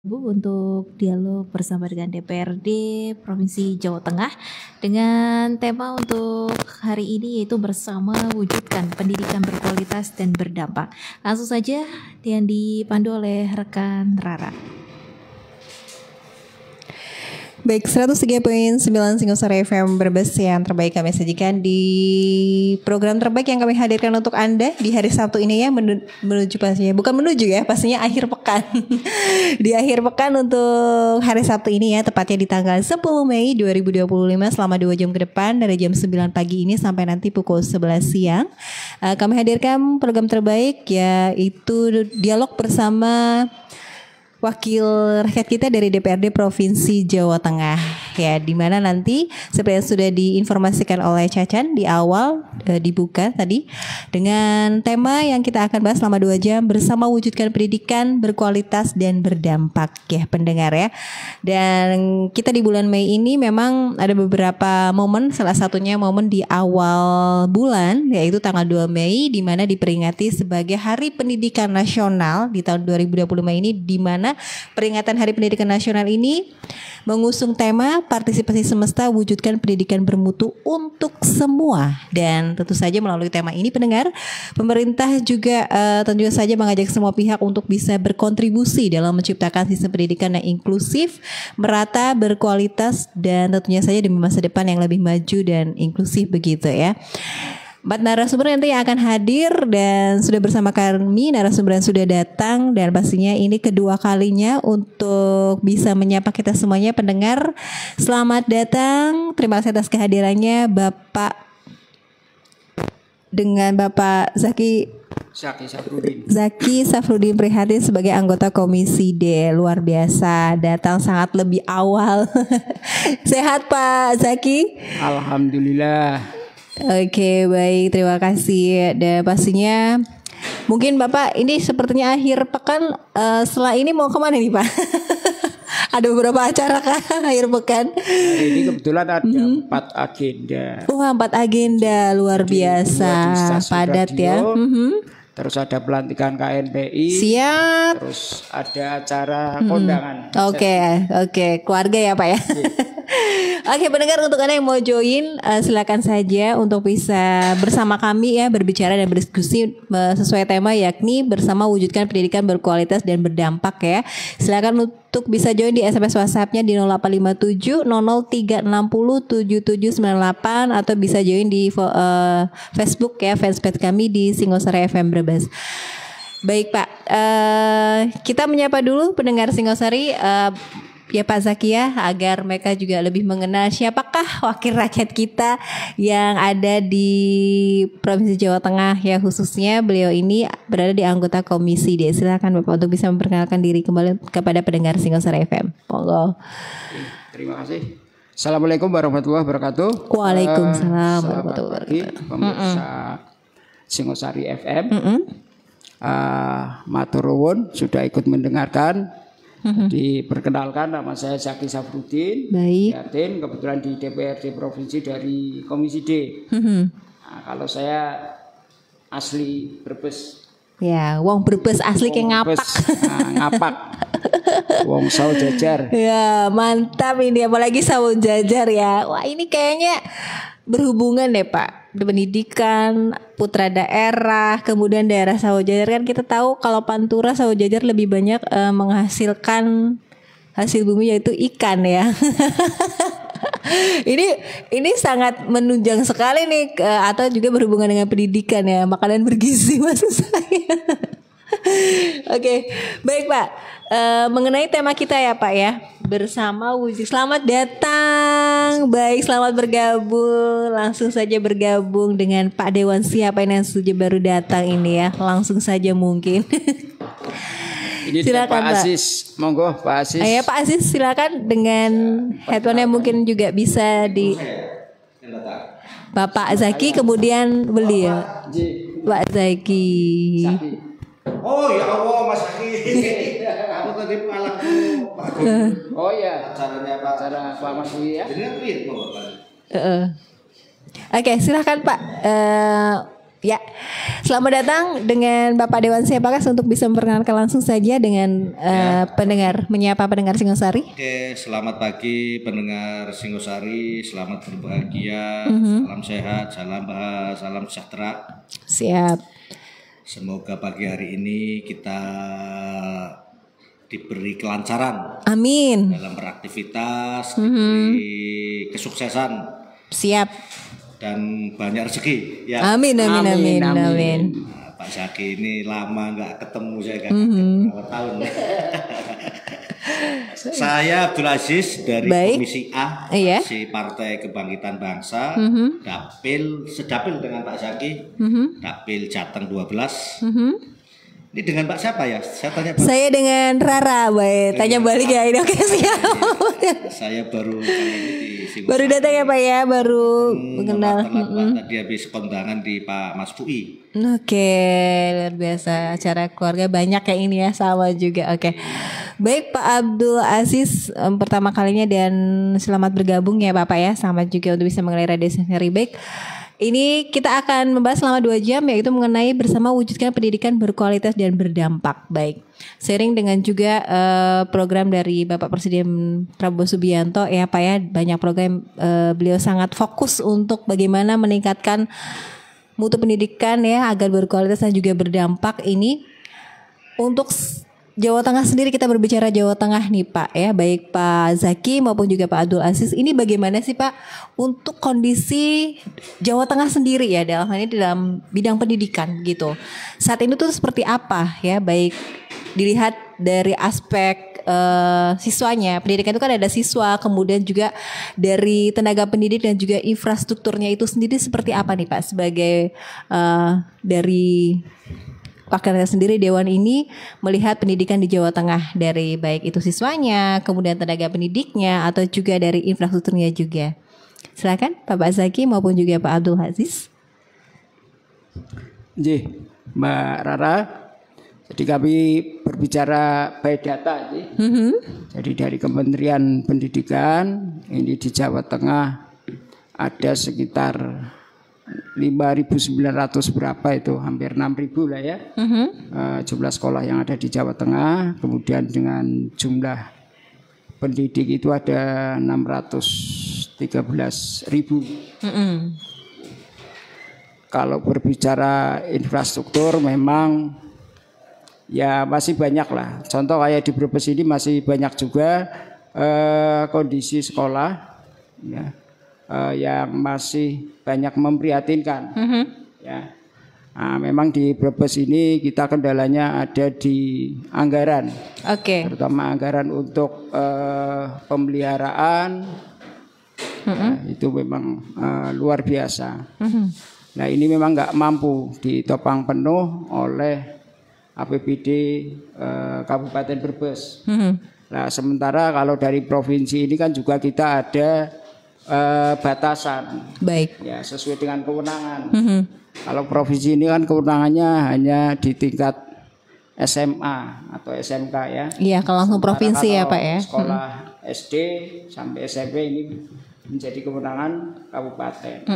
Bu, untuk dialog bersama dengan DPRD Provinsi Jawa Tengah dengan tema untuk hari ini yaitu bersama wujudkan pendidikan berkualitas dan berdampak. Langsung saja yang dipandu oleh rekan Rara. Baik, 103.9 Singosari FM Brebes yang terbaik kami sajikan di program terbaik yang kami hadirkan untuk Anda di hari Sabtu ini ya, menuju pastinya, bukan menuju ya, pastinya akhir pekan. Di akhir pekan untuk hari Sabtu ini ya, tepatnya di tanggal 10 Mei 2025 selama 2 jam ke depan dari jam 9 pagi ini sampai nanti pukul 11 siang. Kami hadirkan program terbaik yaitu dialog bersama wakil rakyat kita dari DPRD Provinsi Jawa Tengah ya, di mana nanti seperti yang sudah diinformasikan oleh Cacan di awal dibuka tadi dengan tema yang kita akan bahas selama 2 jam bersama wujudkan pendidikan berkualitas dan berdampak ya pendengar ya. Dan kita di bulan Mei ini memang ada beberapa momen, salah satunya momen di awal bulan yaitu tanggal 2 Mei di mana diperingati sebagai Hari Pendidikan Nasional di tahun 2025 ini, di mana peringatan Hari Pendidikan Nasional ini mengusung tema partisipasi semesta wujudkan pendidikan bermutu untuk semua. Dan tentu saja melalui tema ini pendengar, pemerintah juga tentu saja mengajak semua pihak untuk bisa berkontribusi dalam menciptakan sistem pendidikan yang inklusif, merata, berkualitas, dan tentunya saja demi masa depan yang lebih maju dan inklusif begitu ya. 4 narasumber nanti yang akan hadir dan sudah bersama kami, narasumber yang sudah datang, dan pastinya ini kedua kalinya untuk bisa menyapa kita semuanya pendengar. Selamat datang, terima kasih atas kehadirannya Bapak Zaki Safrudin Prihatin sebagai anggota Komisi D. Luar biasa, datang sangat lebih awal. Sehat Pak Zaki? Alhamdulillah. Oke, baik, terima kasih. Dan pastinya mungkin Bapak ini sepertinya akhir pekan, setelah ini mau kemana nih Pak? Ada beberapa acara kah akhir pekan? Hari ini kebetulan ada 4 agenda. Wah, 4 agenda, luar biasa, padat ya. Terus ada pelantikan KNPI. Siap. Terus ada acara kondangan. Oke, keluarga ya Pak ya. Oke, pendengar, untuk Anda yang mau join silakan saja untuk bisa bersama kami ya, berbicara dan berdiskusi sesuai tema yakni bersama wujudkan pendidikan berkualitas dan berdampak ya. Silakan untuk bisa join di SMS WhatsApp-nya di 0857 00 360 7798 atau bisa join di Facebook ya, fanspage kami di Singosari FM Brebes. Baik Pak, kita menyapa dulu pendengar Singosari ya Pak Zaki ya, agar mereka juga lebih mengenal siapakah wakil rakyat kita yang ada di Provinsi Jawa Tengah ya, khususnya beliau ini berada di anggota Komisi D. Silakan Bapak untuk bisa memperkenalkan diri kembali kepada pendengar Singosari FM. Monggo. Terima kasih. Assalamualaikum warahmatullahi wabarakatuh. Waalaikumsalam warahmatullahi wabarakatuh. Pemirsa Singosari FM. Matur nuwun sudah ikut mendengarkan. Diperkenalkan, nama saya Zaki Safrudin Prihatin, kebetulan di DPRD Provinsi dari Komisi D. Nah, kalau saya asli Brebes. Ya, wong Brebes asli kayak ngapak. Ngapak. Wong Sawo Jajar. Ya, mantap ini, apalagi Sawo Jajar ya. Wah, ini kayaknya berhubungan deh Pak. Pendidikan, putra daerah, kemudian daerah Sawo Jajar, kan kita tahu kalau Pantura Sawo Jajar lebih banyak menghasilkan hasil bumi yaitu ikan ya. Ini sangat menunjang sekali nih, atau juga berhubungan dengan pendidikan ya, makanan bergizi maksud saya. Oke, baik Pak. Mengenai tema kita ya Pak ya, bersama wujud. Selamat datang, baik, selamat bergabung. Langsung saja bergabung dengan Pak Dewan, siapa yang sudah baru datang ini ya, langsung saja mungkin. Ini silakan Pak Aziz, monggo Pak Aziz. Ya Pak Aziz, silakan dengan headphone-nya mungkin juga bisa di Bapak Zaki, kemudian beliau Pak Zaki. Oh ya Allah, Mas Zaki. Aku tadi malam Oh ya, cara Pak Mas ya. Oke, silakan Pak. Ya, selamat datang dengan Bapak Dewan Siapakas untuk bisa memperkenalkan langsung saja dengan pendengar, menyapa pendengar Singosari. Oke, selamat pagi pendengar Singosari, selamat berbahagia, salam sehat, salam sejahtera. Siap. Semoga pagi hari ini kita diberi kelancaran. Amin. Dalam beraktivitas, diberi kesuksesan. Siap. Dan banyak rezeki ya. Amin. Nah, Pak Zaki ini lama nggak ketemu saya kan berapa tahun. Saya Abdul Aziz dari Komisi A, Komisi Partai Kebangkitan Bangsa, sedapil dengan Pak Zaki, dapil Jateng 12. Ini dengan Pak siapa ya? Saya tanya Pak. Saya dengan Rara, baik. Tanya balik ya ini. Oke, siap. Saya baru kali ini di Singosari. Baru datang ya Pak ya, baru mengenal. Tadi habis kondangan di Pak Mas Pui. Oke, luar biasa. Acara keluarga banyak kayak ini ya, sama juga. Oke. Baik Pak Abdul Aziz, pertama kalinya dan selamat bergabung ya Bapak ya. Selamat juga untuk bisa mengenai Radio Singosari. Baik. Ini kita akan membahas selama 2 jam, yaitu mengenai bersama wujudkan pendidikan berkualitas dan berdampak. Baik, seiring dengan juga program dari Bapak Presiden Prabowo Subianto ya Pak ya, banyak program beliau sangat fokus untuk bagaimana meningkatkan mutu pendidikan ya agar berkualitas dan juga berdampak. Ini untuk Jawa Tengah sendiri, kita berbicara Jawa Tengah nih Pak ya, baik Pak Zaki maupun juga Pak Abdul Aziz. Ini bagaimana sih Pak untuk kondisi Jawa Tengah sendiri ya dalam hal ini dalam bidang pendidikan gitu. Saat ini tuh seperti apa ya, baik dilihat dari aspek siswanya, pendidikan itu kan ada siswa, kemudian juga dari tenaga pendidik dan juga infrastrukturnya itu sendiri seperti apa nih Pak sebagai dari Pakar sendiri Dewan ini melihat pendidikan di Jawa Tengah dari baik itu siswanya, kemudian tenaga pendidiknya atau juga dari infrastrukturnya juga. Silakan Pak Zaki maupun juga Pak Abdul Aziz. Mbak Rara. Jadi kami berbicara by data Jadi dari Kementerian Pendidikan ini di Jawa Tengah ada sekitar 5.900 berapa itu, hampir 6.000 lah ya, jumlah sekolah yang ada di Jawa Tengah. Kemudian dengan jumlah pendidik itu ada 613.000. Kalau berbicara infrastruktur memang ya masih banyak lah. Contoh kayak di Brebes ini masih banyak juga kondisi sekolah ya, yang masih banyak memprihatinkan. Ya. Nah, memang di Brebes ini kita kendalanya ada di anggaran. Terutama anggaran untuk pemeliharaan. Nah, itu memang luar biasa. Nah, ini memang nggak mampu ditopang penuh oleh APBD Kabupaten Brebes. Nah, sementara kalau dari provinsi ini kan juga kita ada batasan, baik ya, sesuai dengan kewenangan. Kalau provinsi ini kan kewenangannya hanya di tingkat SMA atau SMK ya. Iya, kalau langsung provinsi ya Pak ya. Sekolah SD sampai SMP ini menjadi kewenangan kabupaten.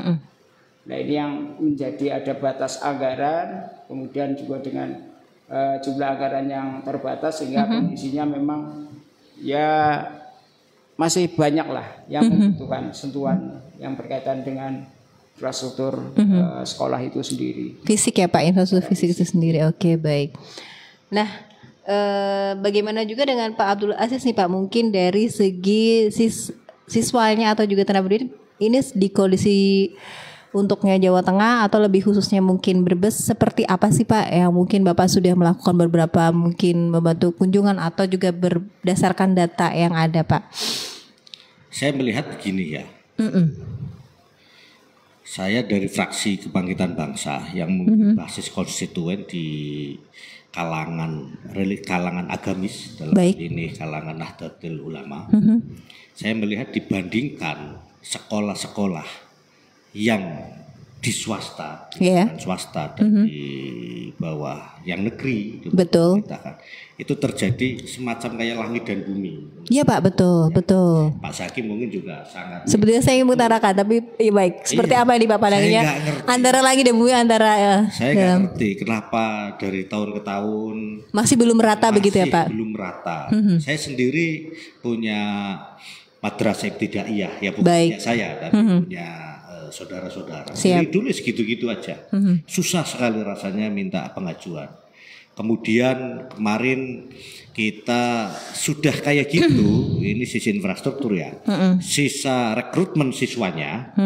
Nah, ini yang menjadi ada batas anggaran, kemudian juga dengan jumlah anggaran yang terbatas sehingga kondisinya memang ya masih banyak lah yang membutuhkan sentuhan yang berkaitan dengan infrastruktur sekolah itu sendiri. Fisik ya Pak, infrastruktur fisik itu sendiri. Oke, baik. Nah, bagaimana juga dengan Pak Abdul Aziz nih Pak, mungkin dari segi siswanya atau juga tenaga pendidik ini di kondisi untuknya Jawa Tengah atau lebih khususnya mungkin Brebes, seperti apa sih Pak yang mungkin Bapak sudah melakukan beberapa mungkin membantu kunjungan atau juga berdasarkan data yang ada Pak? Saya melihat begini ya. Saya dari fraksi Kebangkitan Bangsa yang basis konstituen di kalangan agamis, dalam ini kalangan Nahdlatul Ulama. Saya melihat dibandingkan sekolah-sekolah yang di swasta, dan swasta dan di bawah yang negeri, betul. Itu terjadi semacam kayak langit dan bumi. Iya Pak, betul. Pak Zaki mungkin juga sangat. Sebetulnya saya ingin mengutarakan, tapi baik. Seperti apa yang di Bapak pandangannya? Antara langit dan bumi, antara. Saya nggak ngerti kenapa dari tahun ke tahun masih belum merata begitu ya Pak? Belum merata. Saya sendiri punya madrasah ibtidaiyah, ya bukan punya saya, tapi punya saudara-saudara. Jadi dulu segitu-gitu aja. Susah sekali rasanya minta pengajuan. Kemudian kemarin kita sudah kayak gitu, ini sisi infrastruktur ya. Sisa rekrutmen siswanya,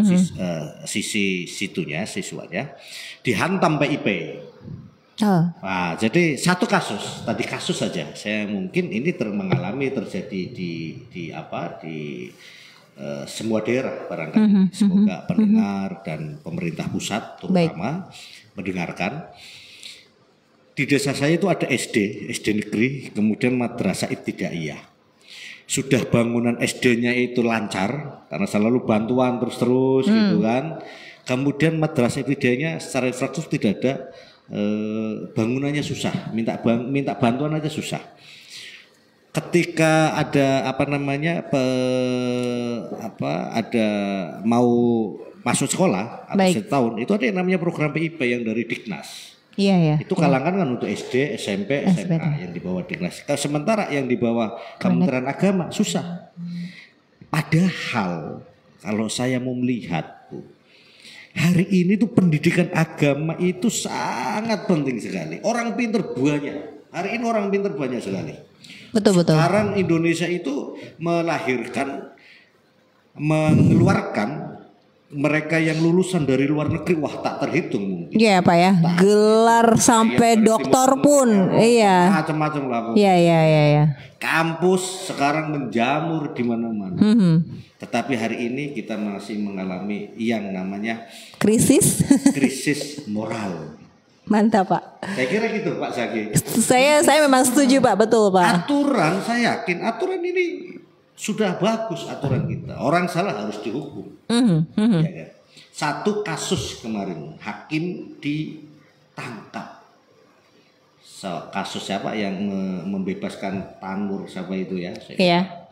sisi situnya siswanya dihantam PIP. Nah, jadi satu kasus, tadi kasus saja. Saya mungkin ini mengalami terjadi di semua daerah barangkali. Semoga pendengar dan pemerintah pusat terutama mendengarkan. Di desa saya itu ada SD negeri, kemudian madrasah ibtidaiyah. Sudah bangunan SD-nya itu lancar karena selalu bantuan terus gitu kan. Kemudian madrasah ibtidaiyahnya secara infrastruktur tidak ada, bangunannya susah, minta bantuan aja susah. Ketika ada ada mau masuk sekolah atau setahun itu ada yang namanya program PIP yang dari Dignas. Iya. Itu kalangan kan untuk SD, SMP, SMA yang di bawah Dignas. Sementara yang di bawah Kementerian Agama susah. Padahal kalau saya mau melihat Bu, hari ini tuh pendidikan agama itu sangat penting sekali. Orang pinter banyak. Hari ini orang pinter banyak sekali. Betul. Sekarang Indonesia itu mengeluarkan mereka yang lulusan dari luar negeri, wah tak terhitung mungkin. Iya Pak ya, gelar sampai doktor pun, iya. Macam-macam lah. Iya. Kampus sekarang menjamur di mana-mana. Tetapi hari ini kita masih mengalami yang namanya krisis moral. Mantap Pak. Saya kira gitu Pak Zaki. Saya memang setuju Pak, betul Pak. Aturan, saya yakin aturan ini sudah bagus aturan kita. Orang salah harus dihukum. Ya kan? Satu kasus kemarin hakim ditangkap. Kasus siapa yang membebaskan Tanur siapa itu ya? Iya.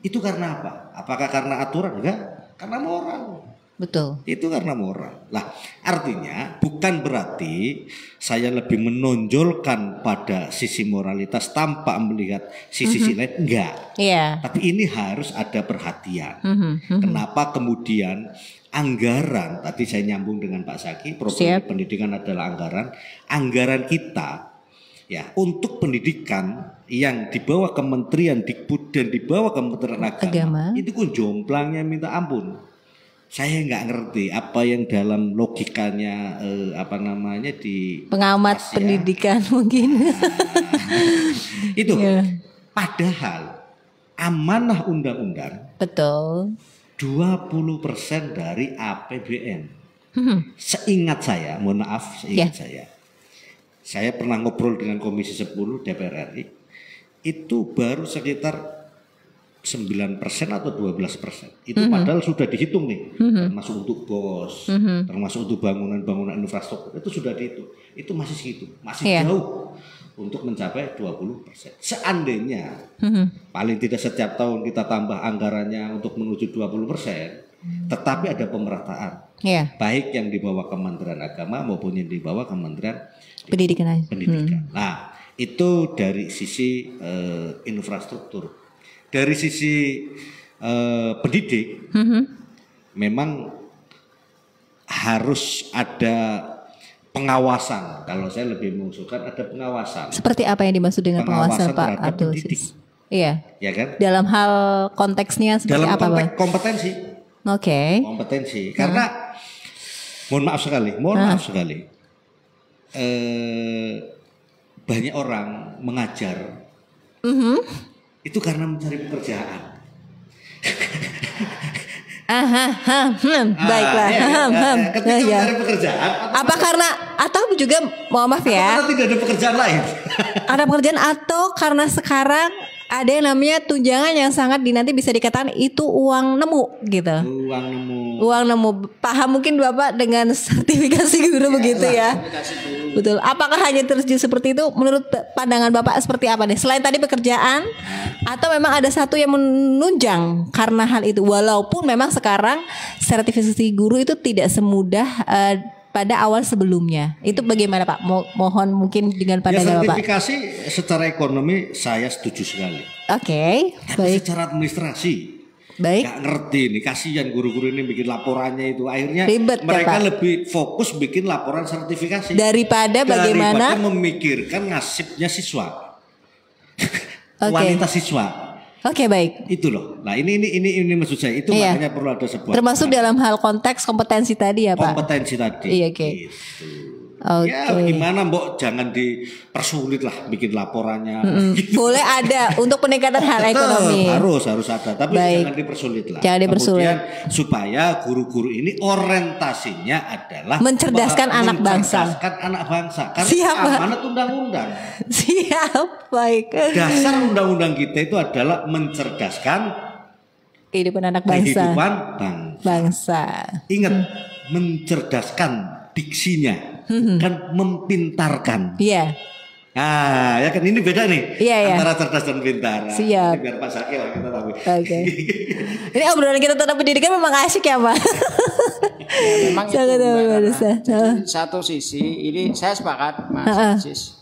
Itu karena apa? Apakah karena aturan? Enggak, karena moral. Betul. Itu karena moral. Lah, artinya bukan berarti saya lebih menonjolkan pada sisi moralitas tanpa melihat sisi lain, enggak. Iya. Tapi ini harus ada perhatian. Kenapa kemudian anggaran, tadi saya nyambung dengan Pak Zaki, program pendidikan adalah anggaran kita ya untuk pendidikan yang di bawah Kementerian Dikbud dan di bawah Kementerian Agama. Itu kan jomplangnya minta ampun. Saya nggak ngerti apa yang dalam logikanya di pengamat pendidikan mungkin. Itu padahal amanah undang-undang betul 20% dari APBN. Seingat saya, mohon maaf, saya pernah ngobrol dengan Komisi 10 DPR RI, itu baru sekitar 9% atau 12%. Itu padahal sudah dihitung nih, termasuk untuk BOS, termasuk untuk bangunan infrastruktur, itu sudah dihitung. Itu masih segitu, masih jauh untuk mencapai 20%. Seandainya paling tidak setiap tahun kita tambah anggarannya untuk menuju 20%, tetapi ada pemerataan. Baik yang di bawah Kementerian Agama maupun yang di bawah Kementerian Pendidikan. Nah, itu dari sisi infrastruktur. Dari sisi pendidik, memang harus ada pengawasan. Kalau saya lebih mengusulkan ada pengawasan. Seperti apa yang dimaksud dengan pengawasan Pak Abdul Aziz? Iya. Ya kan? Dalam hal konteksnya seperti dalam apa Pak? Kompetensi. Kompetensi. Karena mohon maaf sekali. Banyak orang mengajar. Itu karena mencari pekerjaan. Baiklah. Ketika mencari pekerjaan. Apa karena atau juga mohon maaf ya? Karena tidak ada pekerjaan lain. Ada pekerjaan atau karena sekarang ada yang namanya tunjangan yang sangat dinanti bisa dikatakan itu uang nemu gitu. Uang nemu. Paham mungkin Bapak dengan sertifikasi guru begitu ya. Betul. Apakah hanya terjadi seperti itu? Menurut pandangan Bapak seperti apa nih? Selain tadi pekerjaan, atau memang ada satu yang menunjang karena hal itu? Walaupun memang sekarang sertifikasi guru itu tidak semudah pada awal sebelumnya. Itu bagaimana Pak? Mohon mungkin dengan pandangan Bapak. Sertifikasi secara ekonomi saya setuju sekali. Oke, baik. Secara administrasi. Baik. Gak ngerti nih, kasihan guru-guru ini bikin laporannya itu akhirnya ribet, mereka ya, lebih fokus bikin laporan sertifikasi daripada bagaimana memikirkan nasibnya siswa. Kualitas siswa. Oke, baik. Itu loh. Nah, ini maksud saya itu makanya perlu ada sebuah termasuk dalam hal konteks kompetensi tadi ya, Pak. Kompetensi tadi. Iya, oke. Gitu. Ya gimana Mbok, jangan dipersulit lah bikin laporannya. Gitu. Boleh ada untuk peningkatan hal ekonomi. Harus ada, tapi jangan dipersulit lah. Jangan dipersulit. Kemudian supaya guru-guru ini orientasinya adalah mencerdaskan anak bangsa. Karena siap, amanat undang-undang. Siap, baik. Dasar undang-undang kita itu adalah mencerdaskan kehidupan anak bangsa. Ingat, mencerdaskan diksinya. Kan mempintarkan. Iya. Nah, ya kan ini beda nih antara cerdas dan pintar. Siap. Biar Pak Zaki lah kita tahu. Oke. Ini obrolan kita tentang pendidikan memang asik ya, Pak. Memang itu satu sisi ini saya sepakat Mas Sis.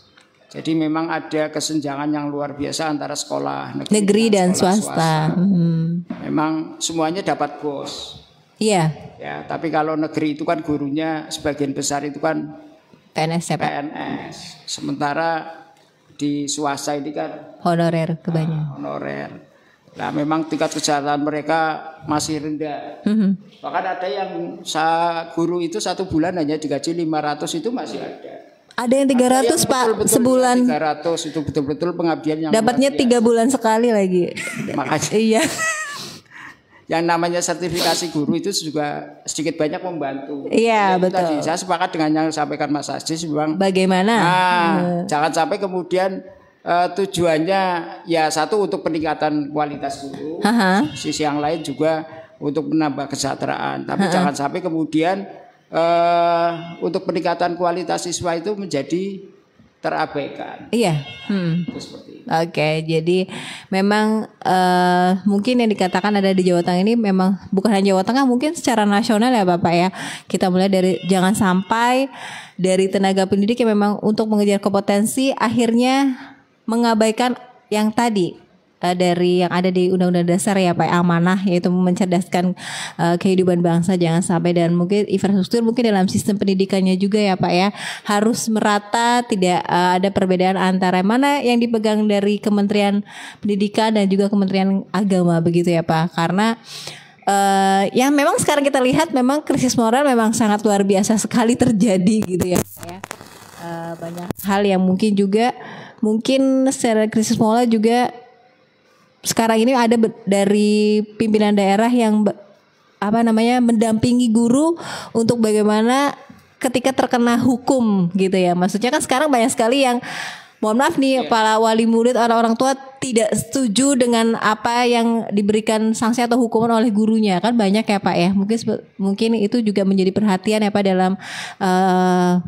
Jadi memang ada kesenjangan yang luar biasa antara sekolah negeri dan swasta. Memang semuanya dapat bos. Iya. Ya, tapi kalau negeri itu kan gurunya sebagian besar itu kan PNS ya, Pak? PNS. Sementara di swasta ini kan honorer kebanyakan. Honorer. Nah, memang tingkat kesejahteraan mereka masih rendah. Bahkan ada yang guru itu 1 bulan hanya digaji 500 itu masih ada. Ada yang 300 Pak sebulan. 300 itu betul-betul pengabdian yang dapatnya 3 bulan sekali lagi. Makanya. Iya. Yang namanya sertifikasi guru itu juga sedikit banyak membantu. Iya, betul. Tadi saya sepakat dengan yang disampaikan Mas Aziz memang. Bagaimana? Jangan sampai kemudian tujuannya ya satu untuk peningkatan kualitas guru, sisi yang lain juga untuk menambah kesejahteraan. Tapi jangan sampai kemudian untuk peningkatan kualitas siswa itu menjadi terabaikan. Iya. Oke, jadi memang mungkin yang dikatakan ada di Jawa Tengah ini memang bukan hanya Jawa Tengah, mungkin secara nasional ya Bapak ya. Kita mulai dari jangan sampai dari tenaga pendidik yang memang untuk mengejar kompetensi akhirnya mengabaikan yang tadi dari yang ada di Undang-Undang Dasar ya Pak, amanah yaitu mencerdaskan kehidupan bangsa, jangan sampai, dan mungkin infrastruktur mungkin dalam sistem pendidikannya juga ya Pak ya harus merata, tidak ada perbedaan antara mana yang dipegang dari Kementerian Pendidikan dan juga Kementerian Agama begitu ya Pak, karena yang memang sekarang kita lihat memang krisis moral memang sangat luar biasa sekali terjadi gitu ya Pak ya. Banyak hal yang mungkin secara krisis moral juga sekarang ini ada dari pimpinan daerah yang mendampingi guru untuk bagaimana ketika terkena hukum gitu ya. Maksudnya kan sekarang banyak sekali yang mohon maaf nih para wali murid, orang-orang tua tidak setuju dengan apa yang diberikan sanksi atau hukuman oleh gurunya, kan banyak ya Pak ya. Mungkin itu juga menjadi perhatian ya Pak dalam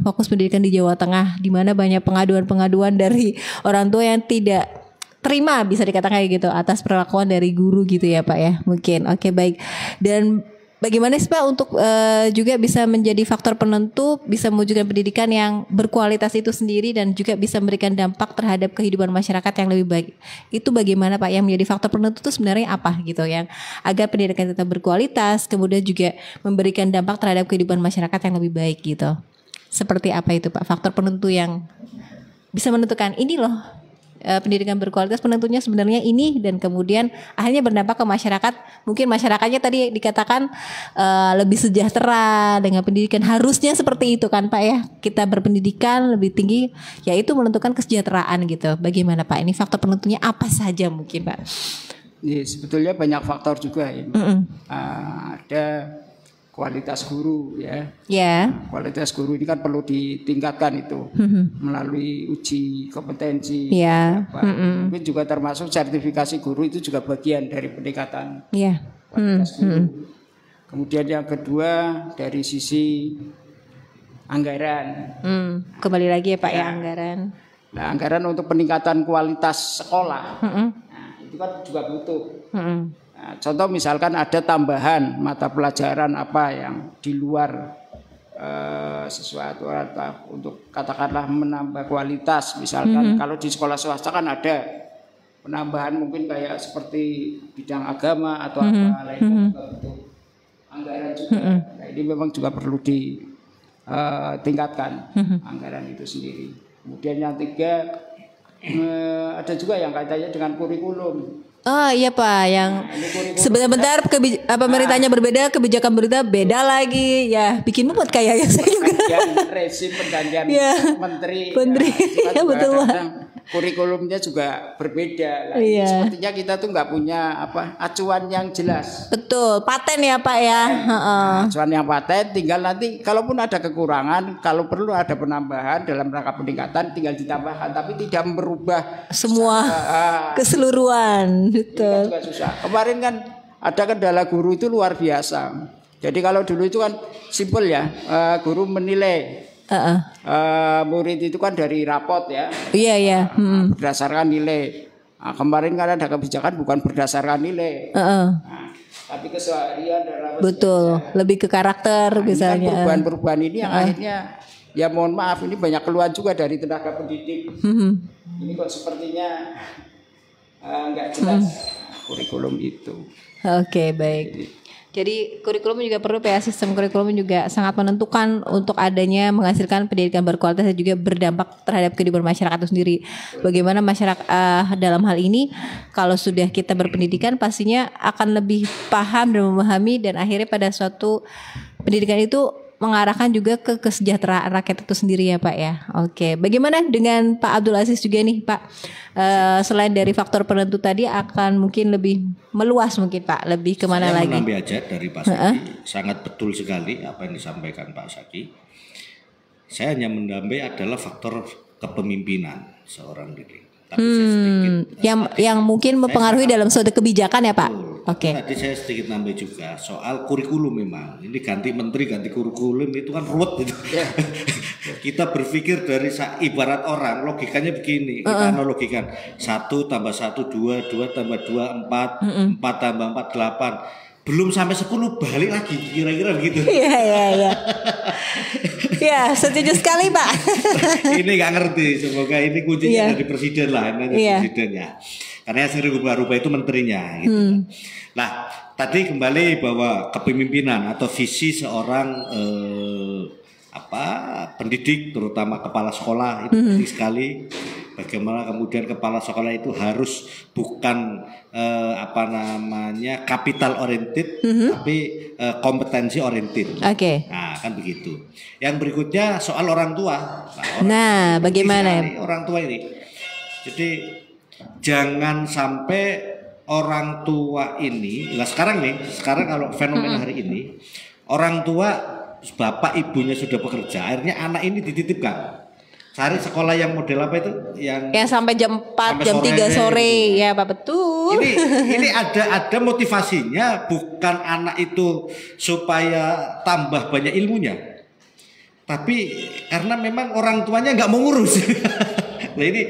fokus pendidikan di Jawa Tengah, di mana banyak pengaduan-pengaduan dari orang tua yang tidak terima, bisa dikatakan kayak gitu, atas perlakuan dari guru gitu ya Pak ya mungkin. Oke, baik. Dan bagaimana sih Pak untuk juga bisa menjadi faktor penentu, bisa mewujudkan pendidikan yang berkualitas itu sendiri dan juga bisa memberikan dampak terhadap kehidupan masyarakat yang lebih baik. Itu bagaimana Pak, yang menjadi faktor penentu itu sebenarnya apa gitu, yang agar pendidikan tetap berkualitas kemudian juga memberikan dampak terhadap kehidupan masyarakat yang lebih baik gitu. Seperti apa itu Pak faktor penentu yang bisa menentukan ini loh, pendidikan berkualitas penentunya sebenarnya ini, dan kemudian akhirnya berdampak ke masyarakat. Mungkin masyarakatnya tadi dikatakan lebih sejahtera dengan pendidikan, harusnya seperti itu kan Pak ya, kita berpendidikan lebih tinggi, yaitu menentukan kesejahteraan gitu. Bagaimana Pak, ini faktor penentunya apa saja mungkin Pak? Ya, sebetulnya banyak faktor juga ya. Ada kualitas guru ya. Ya. Kualitas guru ini kan perlu ditingkatkan itu melalui uji kompetensi. Ya. Mungkin juga termasuk sertifikasi guru itu juga bagian dari peningkatan kualitas guru. Kemudian yang kedua dari sisi anggaran. Kembali lagi ya Pak ya anggaran. Nah, anggaran untuk peningkatan kualitas sekolah, nah, itu kan juga butuh. Nah, contoh misalkan ada tambahan mata pelajaran apa yang di luar sesuatu atau untuk katakanlah menambah kualitas. Misalkan kalau di sekolah swasta kan ada penambahan mungkin kayak seperti bidang agama atau apa lainnya juga butuh anggaran juga. Nah, ini memang juga perlu ditingkatkan anggaran itu sendiri. Kemudian yang tiga ada juga yang kaitannya dengan kurikulum. Oh iya Pak, yang sebentar pemerintahnya berbeda, kebijakan berita beda lagi, ya bikin mumet kayaknya saya juga. Rezim pergantian menteri. Ya betul Pak. Kurikulumnya juga berbeda. Sepertinya kita tuh nggak punya acuan yang jelas. Betul, paten ya Pak ya. Acuan yang paten, tinggal nanti kalaupun ada kekurangan, kalau perlu ada penambahan dalam rangka peningkatan, tinggal ditambahkan, tapi tidak merubah semua keseluruhan. Betul. Juga susah. Kemarin kan ada kendala guru itu luar biasa. Jadi kalau dulu itu kan simpel ya, guru menilai. Murid itu kan dari rapot ya. Iya. Berdasarkan nilai. Nah, kemarin kan ada kebijakan bukan berdasarkan nilai. Tapi keseharian dan rapot. Betul. Lebih ke karakter misalnya. Perubahan-perubahan ini yang akhirnya ya mohon maaf ini banyak keluhan juga dari tenaga pendidik. Ini kok sepertinya nggak jelas kurikulum itu. Oke, baik. Jadi kurikulum juga perlu ya, sistem kurikulum juga sangat menentukan untuk adanya menghasilkan pendidikan berkualitas dan juga berdampak terhadap kehidupan masyarakat itu sendiri. Bagaimana masyarakat dalam hal ini kalau sudah kita berpendidikan pastinya akan lebih paham dan memahami dan akhirnya pada suatu pendidikan itu mengarahkan juga ke kesejahteraan rakyat itu sendiri ya Pak ya. Oke, bagaimana dengan Pak Abdul Aziz juga nih Pak? Selain dari faktor penentu tadi akan mungkin lebih meluas mungkin Pak, lebih kemana lagi? Saya menambah aja dari Pak Zaki, sangat betul sekali apa yang disampaikan Pak Zaki. Saya hanya menambah adalah faktor kepemimpinan seorang diri. Tapi saya sedikit, yang mungkin mempengaruhi dalam suatu kebijakan ya Pak. Oke. Tadi saya sedikit nambah juga soal kurikulum memang. Ini ganti menteri, ganti kurikulum itu kan ruwet itu. Kita berpikir dari ibarat orang, logikanya begini. Kita analogikan 1 tambah 1 2, 2 tambah 2 4, 4 tambah 4 8. Belum sampai 10 balik lagi, kira-kira begitu. Iya. Ya, setuju sekali Pak. Ini nggak ngerti, semoga ini kuncinya dari presiden lah, presiden ya. Karena yang sering rubah-rubah itu menterinya gitu. Nah, tadi kembali bahwa kepemimpinan atau visi seorang pendidik, terutama kepala sekolah itu penting sekali. Bagaimana kemudian kepala sekolah itu harus bukan capital oriented, tapi kompetensi oriented. Oke. Nah, kan begitu. Yang berikutnya soal orang tua. Bagaimana orang tua ini? Jadi jangan sampai orang tua ini, sekarang kalau fenomena hari ini, orang tua bapak ibunya sudah bekerja, akhirnya anak ini dititipkan. Cari sekolah yang model apa itu? Yang sampai jam 4, jam 3 sore. Ya, Pak, betul. Ini ada motivasinya, bukan anak itu supaya tambah banyak ilmunya. Tapi karena memang orang tuanya nggak mau ngurus. Nah ini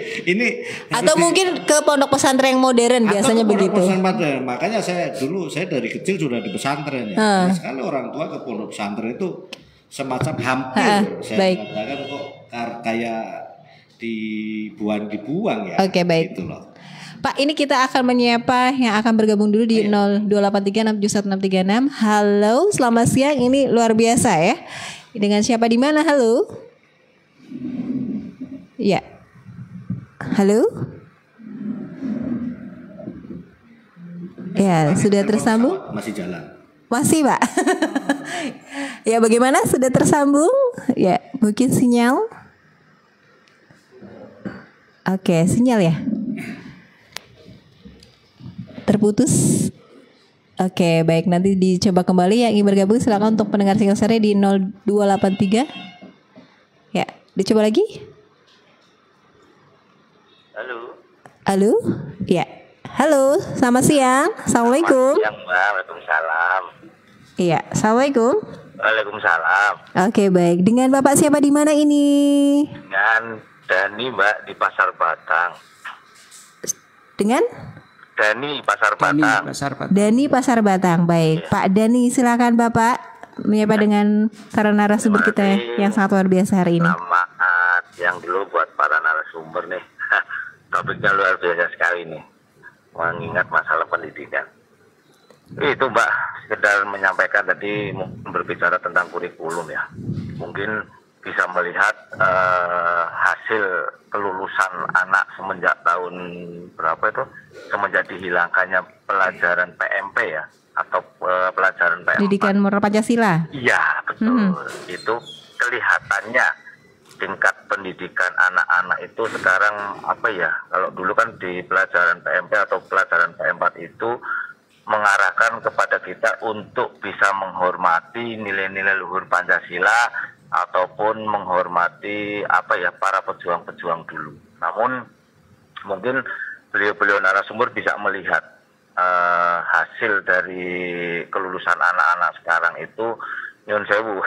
atau mungkin ke pondok pesantren yang modern biasanya begitu. Pesantren. Makanya saya dari kecil sudah di pesantren ya. Sekali orang tua ke pondok pesantren itu semacam hampir saya katakan kok kayak dibuang ya. Oke, baik. Gitu loh. Pak, ini kita akan menyapa yang akan bergabung dulu di 02836716636. Halo, selamat siang. Ini luar biasa ya. Dengan siapa di mana? Halo. Ya. Halo. Ya, sudah tersambung? Masih jalan. Masih, Pak. Ya, bagaimana? Sudah tersambung? Ya, mungkin sinyal. Oke, sinyal ya. Terputus. Oke, baik, nanti dicoba kembali. Yang ingin bergabung silakan untuk pendengar Singosare di 0283. Ya, dicoba lagi. Halo. Ya. Halo, selamat siang. Assalamualaikum. Selamat siang, Mbak. Waalaikumsalam. Iya, assalamualaikum. Waalaikumsalam. Oke, baik. Dengan Bapak siapa di mana ini? Dengan Dani, Mbak, di Pasar Batang. Dengan? Dani Pasar Batang. Dani Pasar Batang. Baik, ya. Pak Dani, silakan Bapak menyapa dengan para narasumber kita yang sangat luar biasa hari ini. Selamat yang dulu buat para narasumber nih. Topiknya luar biasa sekali nih. Mengingat masalah pendidikan. Itu Mbak, sekedar menyampaikan tadi berbicara tentang kurikulum ya. Mungkin bisa melihat hasil kelulusan anak semenjak tahun berapa itu, semenjak dihilangkannya pelajaran PMP ya, atau pelajaran PMP. Pendidikan Moral Pancasila. Iya betul. Itu kelihatannya tingkat pendidikan anak-anak itu sekarang apa ya? Kalau dulu kan di pelajaran PMP atau pelajaran P4 itu mengarahkan kepada kita untuk bisa menghormati nilai-nilai luhur Pancasila ataupun menghormati apa ya, para pejuang-pejuang dulu. Namun mungkin beliau-beliau narasumber bisa melihat hasil dari kelulusan anak-anak sekarang itu, nyun sewu,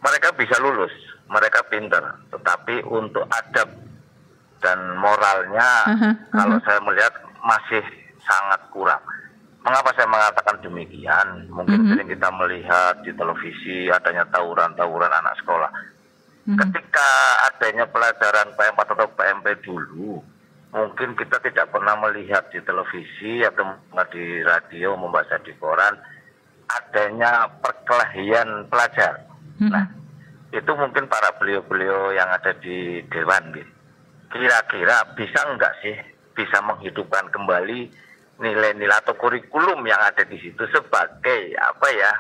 mereka bisa lulus, mereka pintar, tetapi untuk adab dan moralnya kalau saya melihat masih sangat kurang. Mengapa saya mengatakan demikian? Mungkin sering kita melihat di televisi adanya tawuran-tawuran anak sekolah. Ketika adanya pelajaran P4 atau PMP dulu, mungkin kita tidak pernah melihat di televisi atau di radio, membaca di koran adanya perkelahian pelajar. Nah, itu mungkin para beliau-beliau yang ada di Dewan, gitu. Kira-kira bisa enggak sih bisa menghidupkan kembali nilai-nilai atau kurikulum yang ada di situ sebagai apa ya,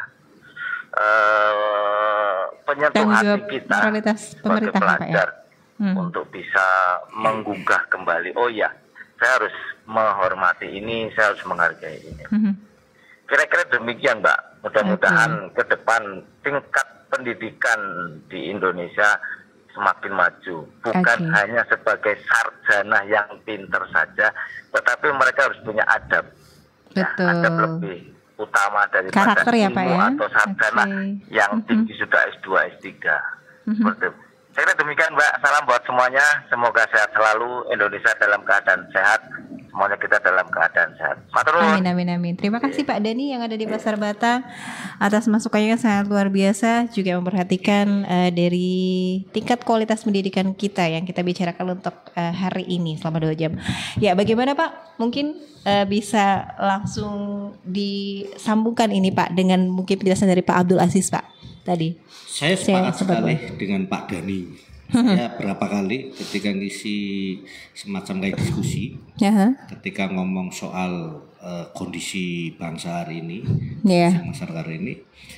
penyentuh hati kita sebagai pelajar untuk bisa menggugah kembali, oh ya, saya harus menghormati ini, saya harus menghargai ini. Kira-kira demikian Mbak. Mudah-mudahan ke depan tingkat pendidikan di Indonesia semakin maju, bukan hanya sebagai sarjana yang pintar saja, tetapi mereka harus punya adab. Betul. Ya, adab lebih utama daripada ilmu ya, atau sarjana yang tinggi sudah S2, S3. Seperti itu. Saya kira demikian Mbak, salam buat semuanya, semoga sehat selalu, Indonesia dalam keadaan sehat, semuanya kita dalam keadaan sehat. Amin, amin, amin. Terima kasih Pak Dani yang ada di Pasar Batang atas masukannya yang sangat luar biasa, juga memperhatikan dari tingkat kualitas pendidikan kita yang kita bicarakan untuk hari ini selama 2 jam. Ya, bagaimana Pak? Mungkin bisa langsung disambungkan ini Pak dengan mungkin penjelasan dari Pak Abdul Aziz Pak tadi. Saya sepakat sekali dengan Pak Dani. Saya berapa kali ketika ngisi semacam kayak diskusi, ketika ngomong soal kondisi bangsa hari ini, masyarakat hari ini,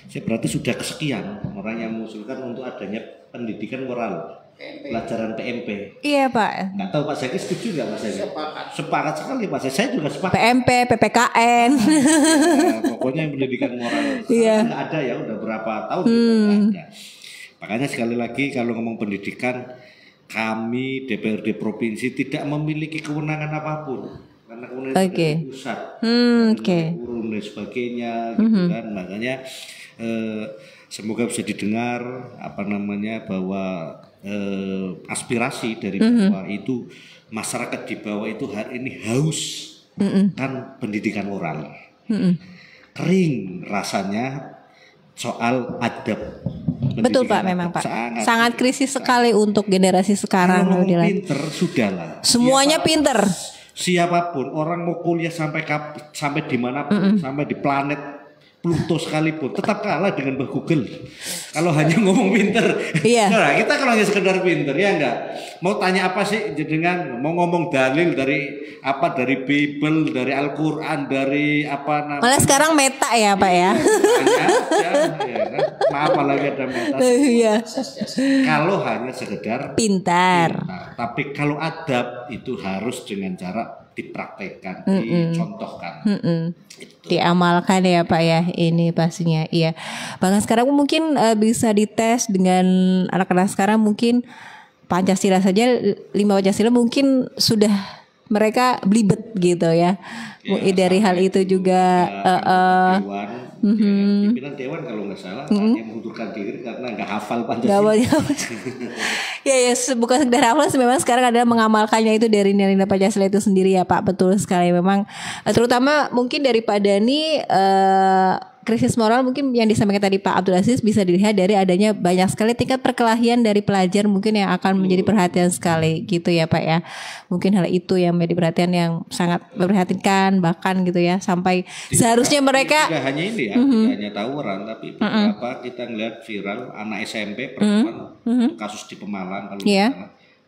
saya berarti sudah kesekian orang yang mengusulkan untuk adanya pendidikan moral, pelajaran PMP. Iya Pak. Nggak tahu Pak Zaki setuju nggak Pak Zaki? Sepakat sekali Pak. Saya juga sepakat. PMP, PPKN. Ya, pokoknya pendidikan moral. Nggak ada ya, udah berapa tahun nggak ada. Makanya sekali lagi kalau ngomong pendidikan, kami DPRD provinsi tidak memiliki kewenangan apapun karena kewenangan dari pusat, turun dan sebagainya, gitu kan. Makanya semoga bisa didengar bahwa aspirasi dari bawah itu, masyarakat di bawah itu hari ini haus kan pendidikan moral. Kering rasanya soal adab. Betul Pak, memang Pak sangat krisis sekali untuk generasi sekarang. Kalau mau pinter sudahlah. Semuanya pinter. Siapapun orang mau kuliah sampai dimanapun, sampai di planet Pluto sekalipun tetap kalah dengan Mbah Google. Kalau hanya ngomong pinter. Iya. Nah, kita kalau hanya sekedar pinter ya enggak. Mau tanya apa sih jenengan? Mau ngomong dalil dari apa, dari Bible, dari Al-Qur'an, dari apa namanya? Malah sekarang meta ya, Pak ya. Maaf lagi ada meta. Iya. Kalau hanya sekedar pintar. Tapi kalau adab itu harus dengan cara dipraktekkan, dicontohkan. diamalkan ya Pak ya, ini pastinya. Iya. Bahkan sekarang mungkin bisa dites dengan anak-anak sekarang, mungkin Pancasila saja, 5 Pancasila mungkin sudah mereka belibet gitu ya. Dari hal itu juga pimpinan dewan kalau nggak salah yang mengundurkan diri karena nggak hafal Pancasila. Ya bukan sekedar hafal, memang sekarang adalah mengamalkannya itu dari nilai-nilai Pancasila itu sendiri ya Pak. Betul sekali memang, terutama mungkin dari Pak Dhani, krisis moral mungkin yang disampaikan tadi Pak Abdul Aziz bisa dilihat dari adanya banyak sekali tingkat perkelahian dari pelajar mungkin yang akan menjadi perhatian sekali gitu ya Pak ya. Mungkin hal itu yang menjadi perhatian yang sangat memprihatinkan, bahkan gitu ya, sampai seharusnya mereka tidak hanya ini ya, tidak hanya tawuran, tapi beberapa kita ngelihat viral anak SMP perempuan kasus di Pemalang kalau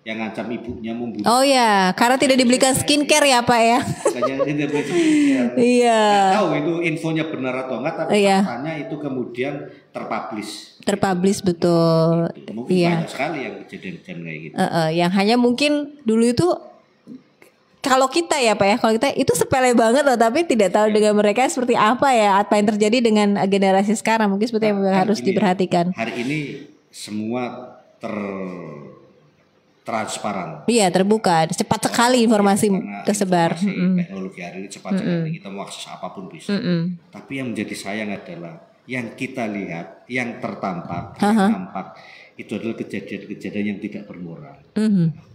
yang ngancam ibunya membunuh. Oh ya, karena tidak dibelikan skincare ya Pak ya. Iya. Nggak tahu itu infonya benar atau enggak, tapi faktanya itu kemudian terpublish betul. Mungkin banyak sekali yang kejadian-kejadian kayak gitu. Yang hanya mungkin dulu itu kalau kita ya Pak ya, kalau kita itu sepele banget loh, tapi tidak tahu dengan mereka seperti apa ya, apa yang terjadi dengan generasi sekarang, mungkin seperti yang harus diperhatikan. Hari ini semua transparan. Iya, terbuka, cepat sekali informasi tersebar. Teknologi hari ini cepat sekali, kita mau akses apapun bisa. Tapi yang menjadi sayang adalah yang kita lihat, yang tertampak, yang nampak itu adalah kejadian-kejadian yang tidak bermoral.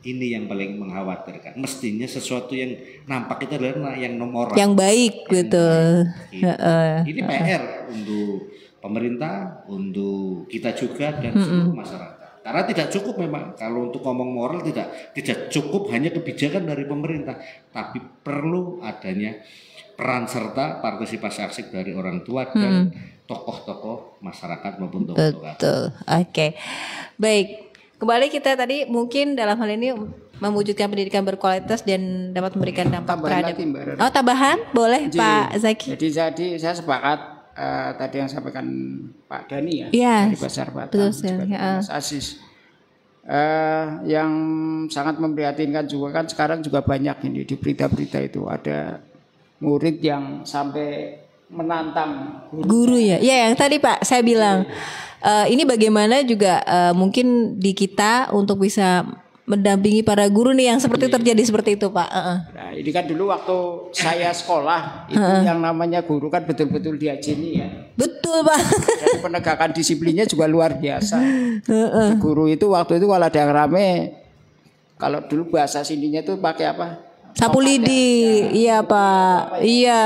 Ini yang paling mengkhawatirkan. Mestinya sesuatu yang nampak itu adalah yang moral, yang baik, betul. Ini PR untuk pemerintah, untuk kita juga dan seluruh masyarakat. Karena tidak cukup memang kalau untuk ngomong moral tidak cukup hanya kebijakan dari pemerintah, tapi perlu adanya peran serta partisipasi aktif dari orang tua dan tokoh-tokoh masyarakat maupun tokoh-tokoh. Betul. Oke. Baik. Kembali kita tadi mungkin dalam hal ini mewujudkan pendidikan berkualitas dan dapat memberikan dampak terhadap. Tambahan boleh Pak Zaki. Jadi saya sepakat tadi yang sampaikan Pak Dhani dari Pasar Batang, juga Mas Aziz. Yang sangat memprihatinkan juga kan sekarang juga banyak ini di berita-berita itu ada murid yang sampai menantang guru ya. Ya yang tadi Pak saya bilang ini bagaimana juga mungkin di kita untuk bisa mendampingi para guru nih yang seperti terjadi seperti itu Pak. Nah, ini kan dulu waktu saya sekolah itu yang namanya guru kan betul-betul diajeni ya. Betul Pak. Dan penegakan disiplinnya juga luar biasa. Guru itu waktu itu kalau ada yang rame, kalau dulu bahasa sininya tuh pakai apa? Sapu lidi. Iya Pak. Iya.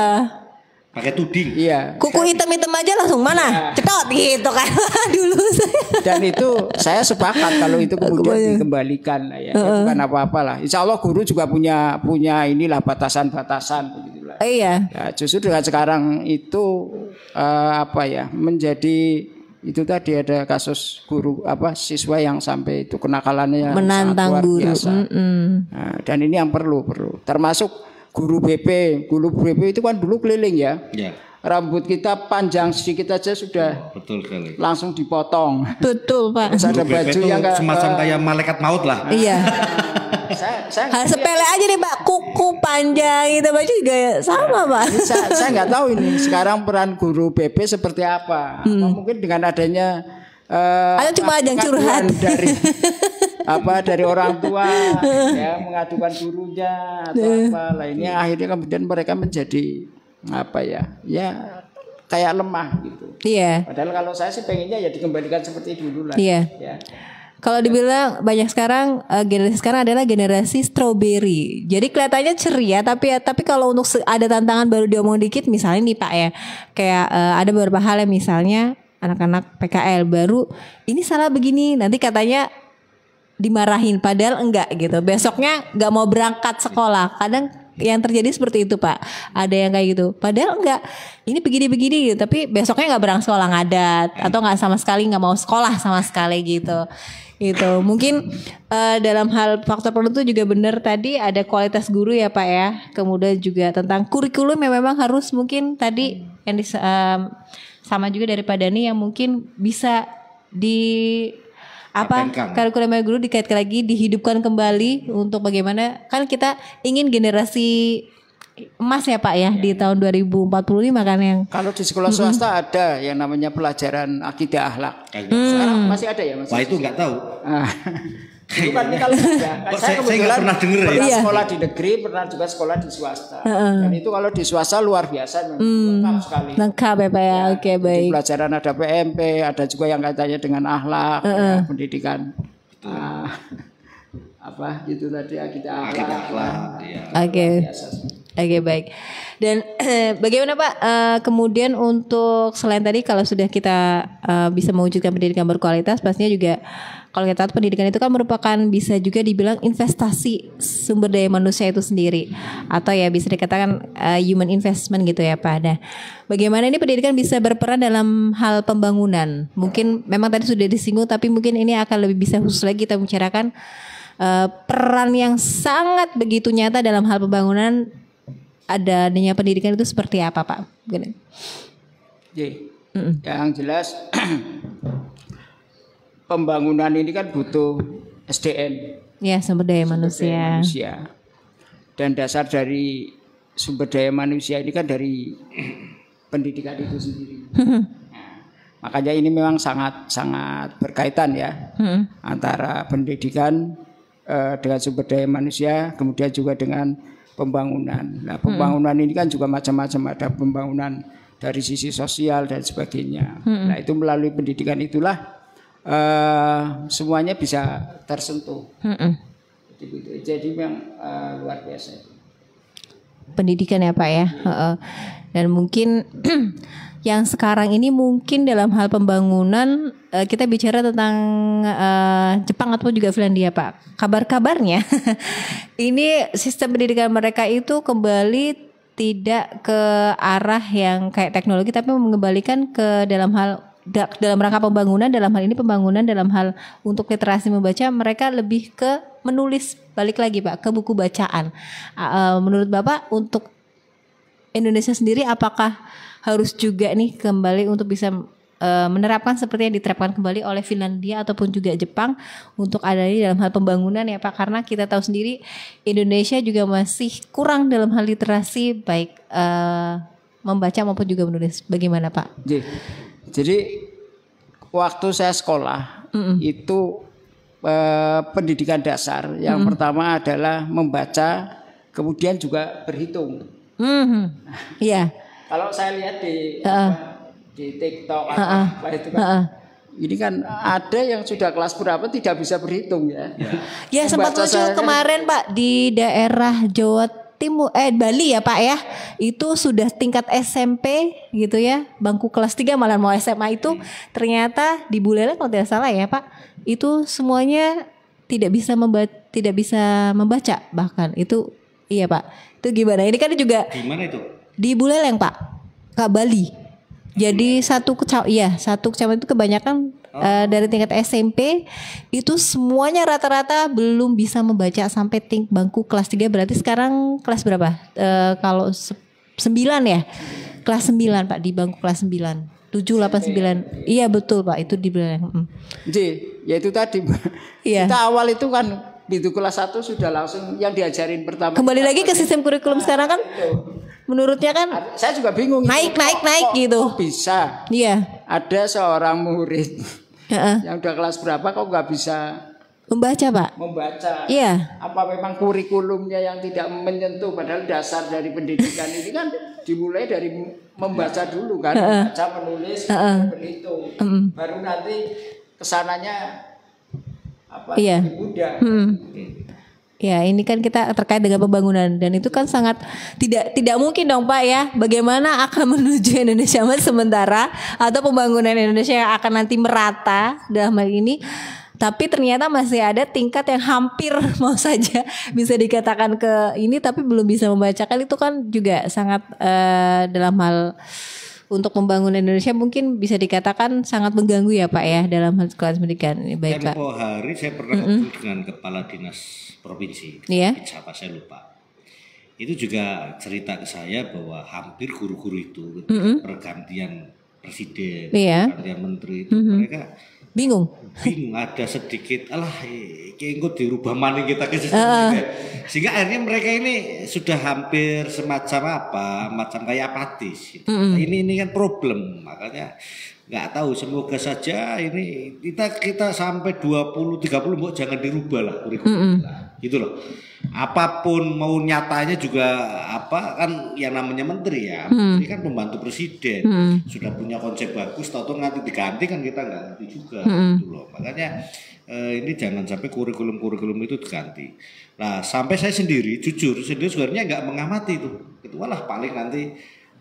Pakai tuding. Iya. Kuku hitam-hitam aja langsung mana? Cetot gitu kan dulu saya. Dan itu saya sepakat kalau itu kemudian dikembalikan ya. Bukan apa-apalah. Insya Allah guru juga punya inilah batasan-batasan begitulah. Iya. Ya, justru dengan sekarang itu menjadi itu tadi ada kasus guru siswa yang sampai itu kenakalannya menantang luar guru. Biasa. Nah, dan ini yang perlu termasuk guru BP itu kan dulu keliling ya. Rambut kita panjang sedikit aja sudah betul sekali. Langsung dipotong. Betul Pak. Terus ada baju yang semacam kayak malaikat maut lah. Iya. Hal sepele aja nih Pak, kuku panjang itu baju juga sama Pak. Saya nggak tahu ini sekarang peran guru BP seperti apa. Mungkin dengan adanya ada cuma ajang curhat dari orang tua ya mengadukan gurunya atau apa lainnya, akhirnya kemudian mereka menjadi kayak lemah gitu. Iya. Padahal kalau saya sih pengennya ya dikembalikan seperti dulu lah. Iya. Ya. Kalau dibilang banyak sekarang generasi sekarang adalah generasi strawberry. Jadi kelihatannya ceria tapi kalau untuk ada tantangan baru diomong dikit misalnya nih Pak ya. Kayak ada beberapa hal yang misalnya anak-anak PKL baru ini salah begini, nanti katanya dimarahin padahal enggak gitu. Besoknya enggak mau berangkat sekolah. Kadang yang terjadi seperti itu Pak. Ada yang kayak gitu. Padahal enggak, ini begini-begini gitu. Tapi besoknya enggak berangkat sekolah ngadat atau enggak sama sekali enggak mau sekolah sama sekali gitu. Gitu. Mungkin dalam hal faktor penentu juga benar tadi ada kualitas guru ya Pak ya. Kemudian juga tentang kurikulum yang memang harus mungkin tadi yang sama juga dari Pak Dhani yang mungkin bisa kurikulum guru dikaitkan lagi, dihidupkan kembali untuk bagaimana kan kita ingin generasi emas ya Pak ya, di tahun 2045 kan yang. Kalau di sekolah swasta ada yang namanya pelajaran akidah akhlak. Sekarang masih ada ya Mas? Wah, itu nggak tahu. Itu kan kalau saya kebetulan pernah dengar pernah sekolah di negeri, pernah juga sekolah di swasta. Dan itu kalau di swasta luar biasa, lengkap sekali. Lengkap ya Pak ya, oke baik. Pelajaran ada PMP, ada juga yang kaitannya dengan akhlak, ya, pendidikan. Apa itu tadi akidah akhlak. Oke baik. Dan bagaimana Pak kemudian untuk selain tadi kalau sudah kita bisa mewujudkan pendidikan berkualitas, pastinya juga kalau kita tahu pendidikan itu kan merupakan bisa juga dibilang investasi sumber daya manusia itu sendiri, atau ya bisa dikatakan human investment gitu ya Pak. Nah, bagaimana ini pendidikan bisa berperan dalam hal pembangunan? Mungkin memang tadi sudah disinggung, tapi mungkin ini akan lebih bisa khusus lagi kita bicarakan peran yang sangat begitu nyata dalam hal pembangunan adanya pendidikan itu seperti apa Pak? Yang jelas pembangunan ini kan butuh SDM. Ya, sumber daya manusia. Dan dasar dari sumber daya manusia ini kan dari pendidikan itu sendiri. Makanya ini memang sangat berkaitan ya antara pendidikan dengan sumber daya manusia, kemudian juga dengan pembangunan. Nah, pembangunan ini kan juga macam-macam, ada pembangunan dari sisi sosial dan sebagainya. Nah, itu melalui pendidikan itulah semuanya bisa tersentuh. Jadi memang luar biasa itu. Pendidikan ya Pak ya. Dan mungkin yang sekarang ini mungkin dalam hal pembangunan kita bicara tentang Jepang atau juga Finlandia Pak. Kabar-kabarnya ini sistem pendidikan mereka itu kembali tidak ke arah yang kayak teknologi, tapi mengembalikan ke dalam rangka pembangunan, dalam hal ini pembangunan dalam hal untuk literasi membaca, mereka lebih ke menulis, balik lagi Pak ke buku bacaan. Menurut Bapak untuk Indonesia sendiri apakah harus juga nih kembali untuk bisa menerapkan seperti yang diterapkan kembali oleh Finlandia ataupun juga Jepang untuk adanya dalam hal pembangunan ya Pak, karena kita tahu sendiri Indonesia juga masih kurang dalam hal literasi baik membaca maupun juga menulis. Bagaimana Pak? Jadi waktu saya sekolah itu pendidikan dasar yang pertama adalah membaca, kemudian juga berhitung. Iya. Kalau saya lihat di TikTok atau apa itu kan, ini kan ada yang sudah kelas berapa tidak bisa berhitung ya. Ya sempat muncul kemarin Pak di daerah Jawa Timur, Bali ya Pak ya, itu sudah tingkat SMP gitu ya, bangku kelas 3 malah mau SMA itu ternyata di Buleleng kalau tidak salah ya Pak, itu semuanya tidak bisa membaca bahkan itu. Iya Pak, itu gimana? Ini kan juga di mana itu? Di Buleleng Pak, Kak Bali. Jadi satu kecamatan itu kebanyakan dari tingkat SMP itu semuanya rata-rata belum bisa membaca sampai bangku kelas 3. Berarti sekarang kelas berapa? Kalau 9 ya? Kelas 9 Pak, di bangku kelas 9. 7, 8, 9. Iya betul Pak, itu di Buleleng. Jadi, ya itu tadi. Iya. Kita awal itu kan begitu kelas 1 sudah langsung yang diajarin pertama. Kembali lagi ke sistem kurikulum sekarang kan? Menurutnya kan saya juga bingung naik gitu. Kok bisa? Iya. Ada seorang murid yang udah kelas berapa kok nggak bisa membaca Pak? Membaca. Iya. Apa memang kurikulumnya yang tidak menyentuh? Padahal dasar dari pendidikan ini kan dimulai dari membaca dulu kan, membaca, menulis, berhitung. Baru nanti kesananya lebih mudah. Ya ini kan kita terkait dengan pembangunan dan itu kan sangat tidak mungkin dong Pak ya, bagaimana akan menuju Indonesia Emas sementara atau pembangunan Indonesia yang akan nanti merata dalam hal ini, tapi ternyata masih ada tingkat yang hampir mau saja bisa dikatakan ke ini tapi belum bisa membacakan. Itu kan juga sangat dalam hal untuk pembangunan Indonesia mungkin bisa dikatakan sangat mengganggu ya Pak ya dalam hal sekolah pendidikan. Baik Pak. Tempo hari saya pernah ngobrol dengan kepala dinas provinsi, siapa saya lupa. Itu juga cerita ke saya bahwa hampir guru-guru itu pergantian presiden, pergantian menteri itu mereka Bingung, ada sedikit kayaknya dirubah mana kita ke sehingga akhirnya mereka ini sudah hampir macam kayak apatis gitu. Ini kan problem, makanya nggak tahu, semoga saja ini kita sampai 20-30 mau jangan dirubah lah kurikulum gitu loh. Apapun mau nyatanya juga kan yang namanya menteri ya, menteri kan pembantu presiden, sudah punya konsep bagus, tahu nanti diganti kan kita nggak ngerti juga gitu loh. Makanya ini jangan sampai kurikulum itu diganti. Nah sampai saya sendiri sebenarnya nggak mengamati itu lah, paling nanti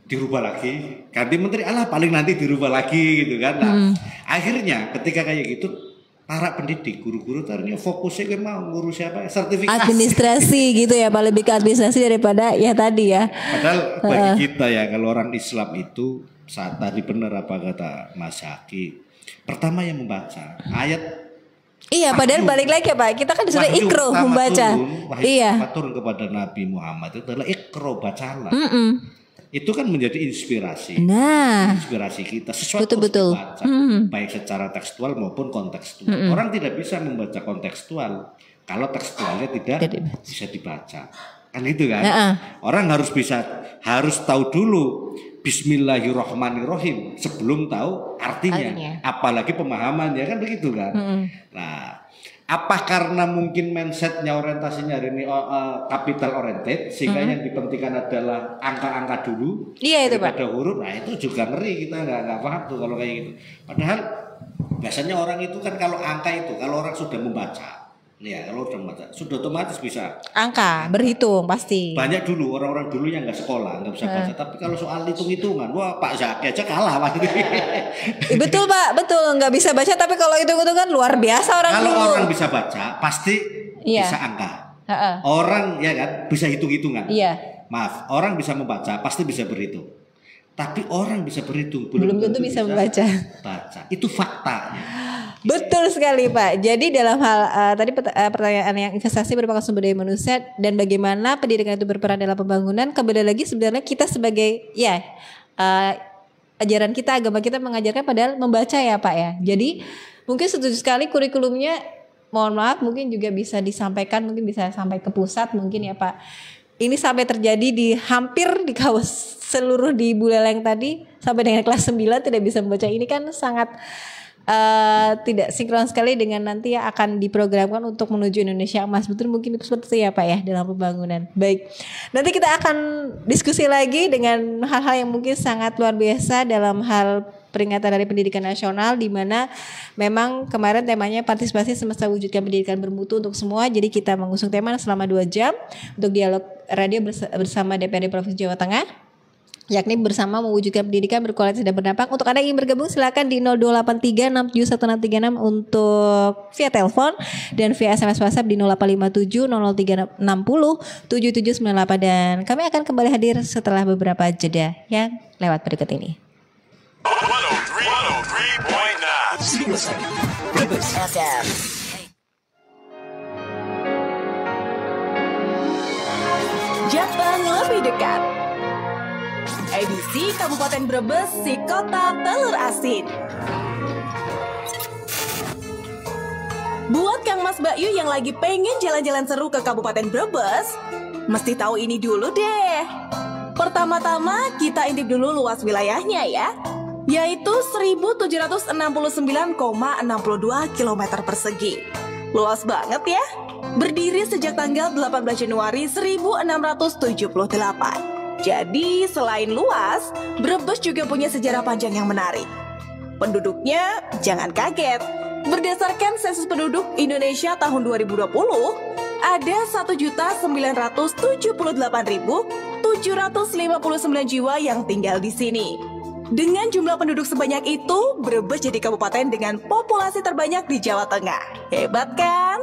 dirubah lagi, ganti menteri paling nanti dirubah lagi gitu kan. Nah, akhirnya ketika kayak gitu para pendidik, guru-guru ternyata fokusnya mau ngurus siapa? Sertifikasi. Administrasi gitu ya, Pak, lebih ke administrasi daripada ya tadi ya. Padahal bagi kita ya, kalau orang Islam itu saat tadi benar apa kata Mas Zaki, pertama yang membaca ayat. Iya, padahal balik lagi ya Pak, kita kan sudah ikro membaca. Turun kepada Nabi Muhammad itu adalah ikro, bacalah. Itu kan menjadi inspirasi. Inspirasi kita sesuatu betul. Dibaca, baik secara tekstual maupun kontekstual. Orang tidak bisa membaca kontekstual kalau tekstualnya tidak bisa dibaca. Kan itu kan? Orang harus tahu dulu Bismillahirrahmanirrahim sebelum tahu artinya. Apalagi pemahamannya, kan begitu kan? Nah, apa karena mungkin mindsetnya, orientasinya hari ini capital oriented, sehingga yang dipentingkan adalah angka-angka dulu, itu Pak. Ada huruf. Nah itu juga ngeri, kita nggak paham tuh kalau kayak gitu. Padahal biasanya orang itu kan kalau angka itu, kalau orang sudah membaca, sudah otomatis bisa angka berhitung pasti. Banyak dulu orang-orang dulu yang nggak sekolah nggak bisa baca, tapi kalau soal hitung-hitungan, wah Pak Zaki aja kalah waktu itu. Betul Pak, betul, nggak bisa baca, tapi kalau hitung-hitungan luar biasa orang kalau dulu. Orang bisa baca pasti bisa angka. Orang ya kan bisa hitung-hitungan. Maaf, orang bisa membaca pasti bisa berhitung. Tapi orang bisa berhitung belum tentu bisa membaca. Itu faktanya. Betul sekali Pak. Jadi dalam hal tadi pertanyaan yang investasi merupakan sumber daya manusia dan bagaimana pendidikan itu berperan dalam pembangunan, kembali lagi sebenarnya kita sebagai ajaran kita, agama kita mengajarkan padahal membaca ya Pak ya. Jadi mungkin setuju sekali kurikulumnya, mohon maaf mungkin juga bisa disampaikan, mungkin bisa sampai ke pusat mungkin ya Pak. Ini sampai terjadi di hampir di seluruh di Buleleng tadi sampai dengan kelas 9 tidak bisa membaca. Ini kan sangat tidak sinkron sekali dengan nanti yang akan diprogramkan untuk menuju Indonesia Emas. Betul mungkin seperti ya Pak ya dalam pembangunan. Baik, nanti kita akan diskusi lagi dengan hal-hal yang mungkin sangat luar biasa dalam hal peringatan Hari Pendidikan Nasional, di mana memang kemarin temanya partisipasi semesta wujudkan pendidikan bermutu untuk semua. Jadi kita mengusung tema selama 2 jam untuk dialog radio bersama DPRD Provinsi Jawa Tengah, yakni bersama mewujudkan pendidikan berkualitas dan berdampak. Untuk Anda yang ingin bergabung silakan di 02836716636 untuk via telepon dan via SMS WhatsApp di 085703607798, dan kami akan kembali hadir setelah beberapa jeda yang lewat berikut ini. 103.9 FM. Jateng lebih dekat. Edisi Kabupaten Brebes, si kota telur asin. Buat Kang Mas Bayu yang lagi pengen jalan-jalan seru ke Kabupaten Brebes, mesti tahu ini dulu deh. Pertama-tama kita intip dulu luas wilayahnya ya, yaitu 1769,62 km persegi. Luas banget ya. Berdiri sejak tanggal 18 Januari 1678. Jadi selain luas, Brebes juga punya sejarah panjang yang menarik. Penduduknya jangan kaget. Berdasarkan sensus penduduk Indonesia tahun 2020, ada 1.978.759 jiwa yang tinggal di sini. Dengan jumlah penduduk sebanyak itu, Brebes jadi kabupaten dengan populasi terbanyak di Jawa Tengah. Hebat kan?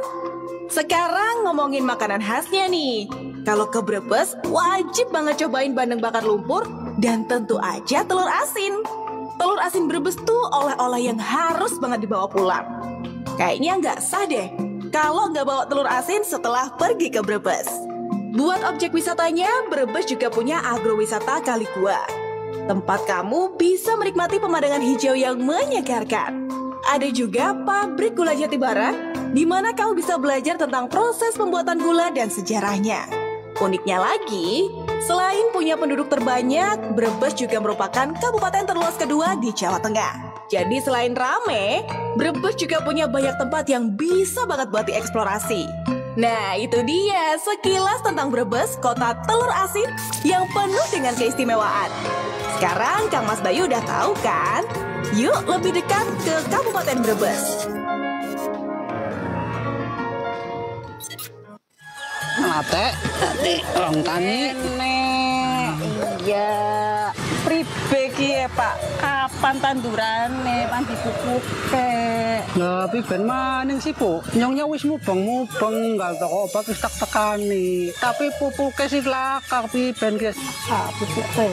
Sekarang ngomongin makanan khasnya nih. Kalau ke Brebes, wajib banget cobain bandeng bakar lumpur dan tentu aja telur asin. Telur asin Brebes tuh oleh-oleh yang harus banget dibawa pulang. Kayaknya nggak sah deh kalau nggak bawa telur asin setelah pergi ke Brebes. Buat objek wisatanya, Brebes juga punya agrowisata Kali Gua. Tempat kamu bisa menikmati pemandangan hijau yang menyegarkan. ada juga pabrik gula Jati Barat, di mana kamu bisa belajar tentang proses pembuatan gula dan sejarahnya. Uniknya lagi, selain punya penduduk terbanyak, Brebes juga merupakan kabupaten terluas kedua di Jawa Tengah. Jadi selain rame, Brebes juga punya banyak tempat yang bisa banget buat dieksplorasi. Nah, itu dia sekilas tentang Brebes, kota telur asin yang penuh dengan keistimewaan. Sekarang Kang Mas Bayu udah tahu kan? Yuk lebih dekat ke Kabupaten Brebes. Nate, orang tani. Iya. Pribe ki ya, Pak. Kapan tandurane pan dipupuke? Lah piben maning sih, Bu. Nyongnya wis mubeng-mubeng gal toko obat wis tak tekani. Tapi pupuke sih lakar piben ki. Pupuke.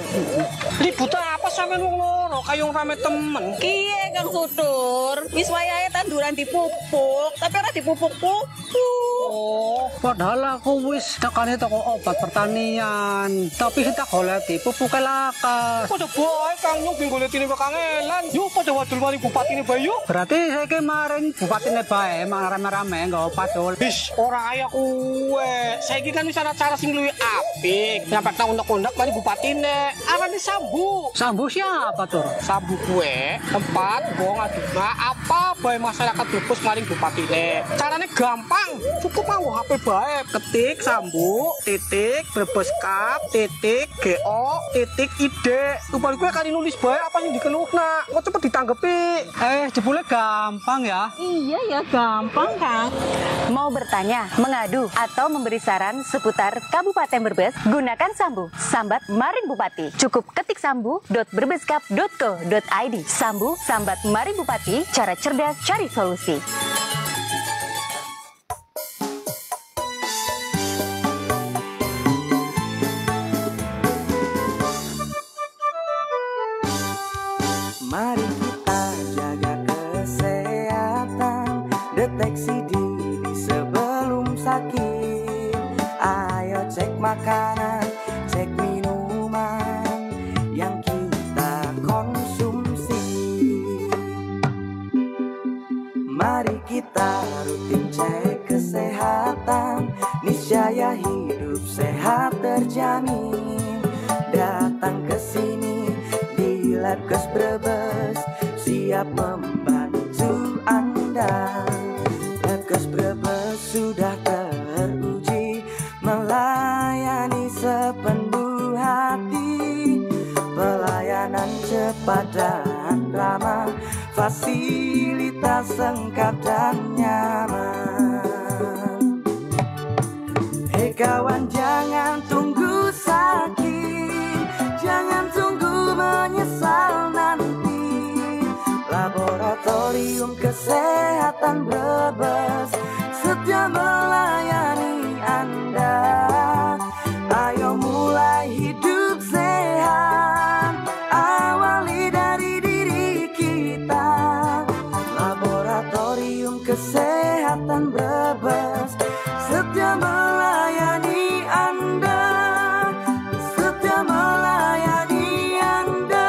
Ribut apa sampean wong loro kayong rame temen. Kiye Kang Sudur? Wis wayahe tanduran dipupuk, tapi ora dipupuk-pupuk. Oh, padahal aku wis tekani toko obat pertanian. Tapi kita goleki pupuke lakar. Pada bae Kang Nyong golekine kok kangelan. Yo pada wadul mari bupatine bae yo. Berarti saya kemarin bupatine bae mang rame-rame nggawa padol. Wis ora kaya kuwe. Saiki kan wis ana cara sing luwih apik. Nyampe nang undek-undek mari bupatine. Arane Sambu. Sambu siapa, Tur? Sambu kuwe tempat wong ngaduna apa bae masyarakat Brebes maring bupatine. Carane gampang. Cukup nganggo HP bae. Ketik Sambu titik Brebes Kap titik GO titik ID. Upal gue kali nulis bae apa yang dikeluhna. Kok cepet ditanggepi. Jebule gampang ya. Iya ya, gampang Kang. Mau bertanya, mengadu, atau memberi saran seputar Kabupaten Brebes? Gunakan Sambu, sambat Maring Bupati. Cukup ketik sambu.brebeskap.co.id. Sambu, sambat Maring Bupati, cara cerdas cari solusi. Mari kita jaga kesehatan, deteksi dini sebelum sakit. Ayo cek makanan, cek minuman yang kita konsumsi. Mari kita rutin cek kesehatan, niscaya hidup sehat terjamin. Datang ke sini di Labkes Brebes, siap membantu Anda. Labkes Brebes sudah teruji melayani sepenuh hati. Pelayanan cepat dan ramah, fasilitas lengkap dan nyaman. Hei kawan, jangan tunggu sakit, jangan tunggu menyesal nanti. Laboratorium Kesehatan Brebes setia melayani Anda. Ayo mulai hidup sehat, awali dari diri kita. Laboratorium Kesehatan Brebes setia melayani Anda, setia melayani Anda.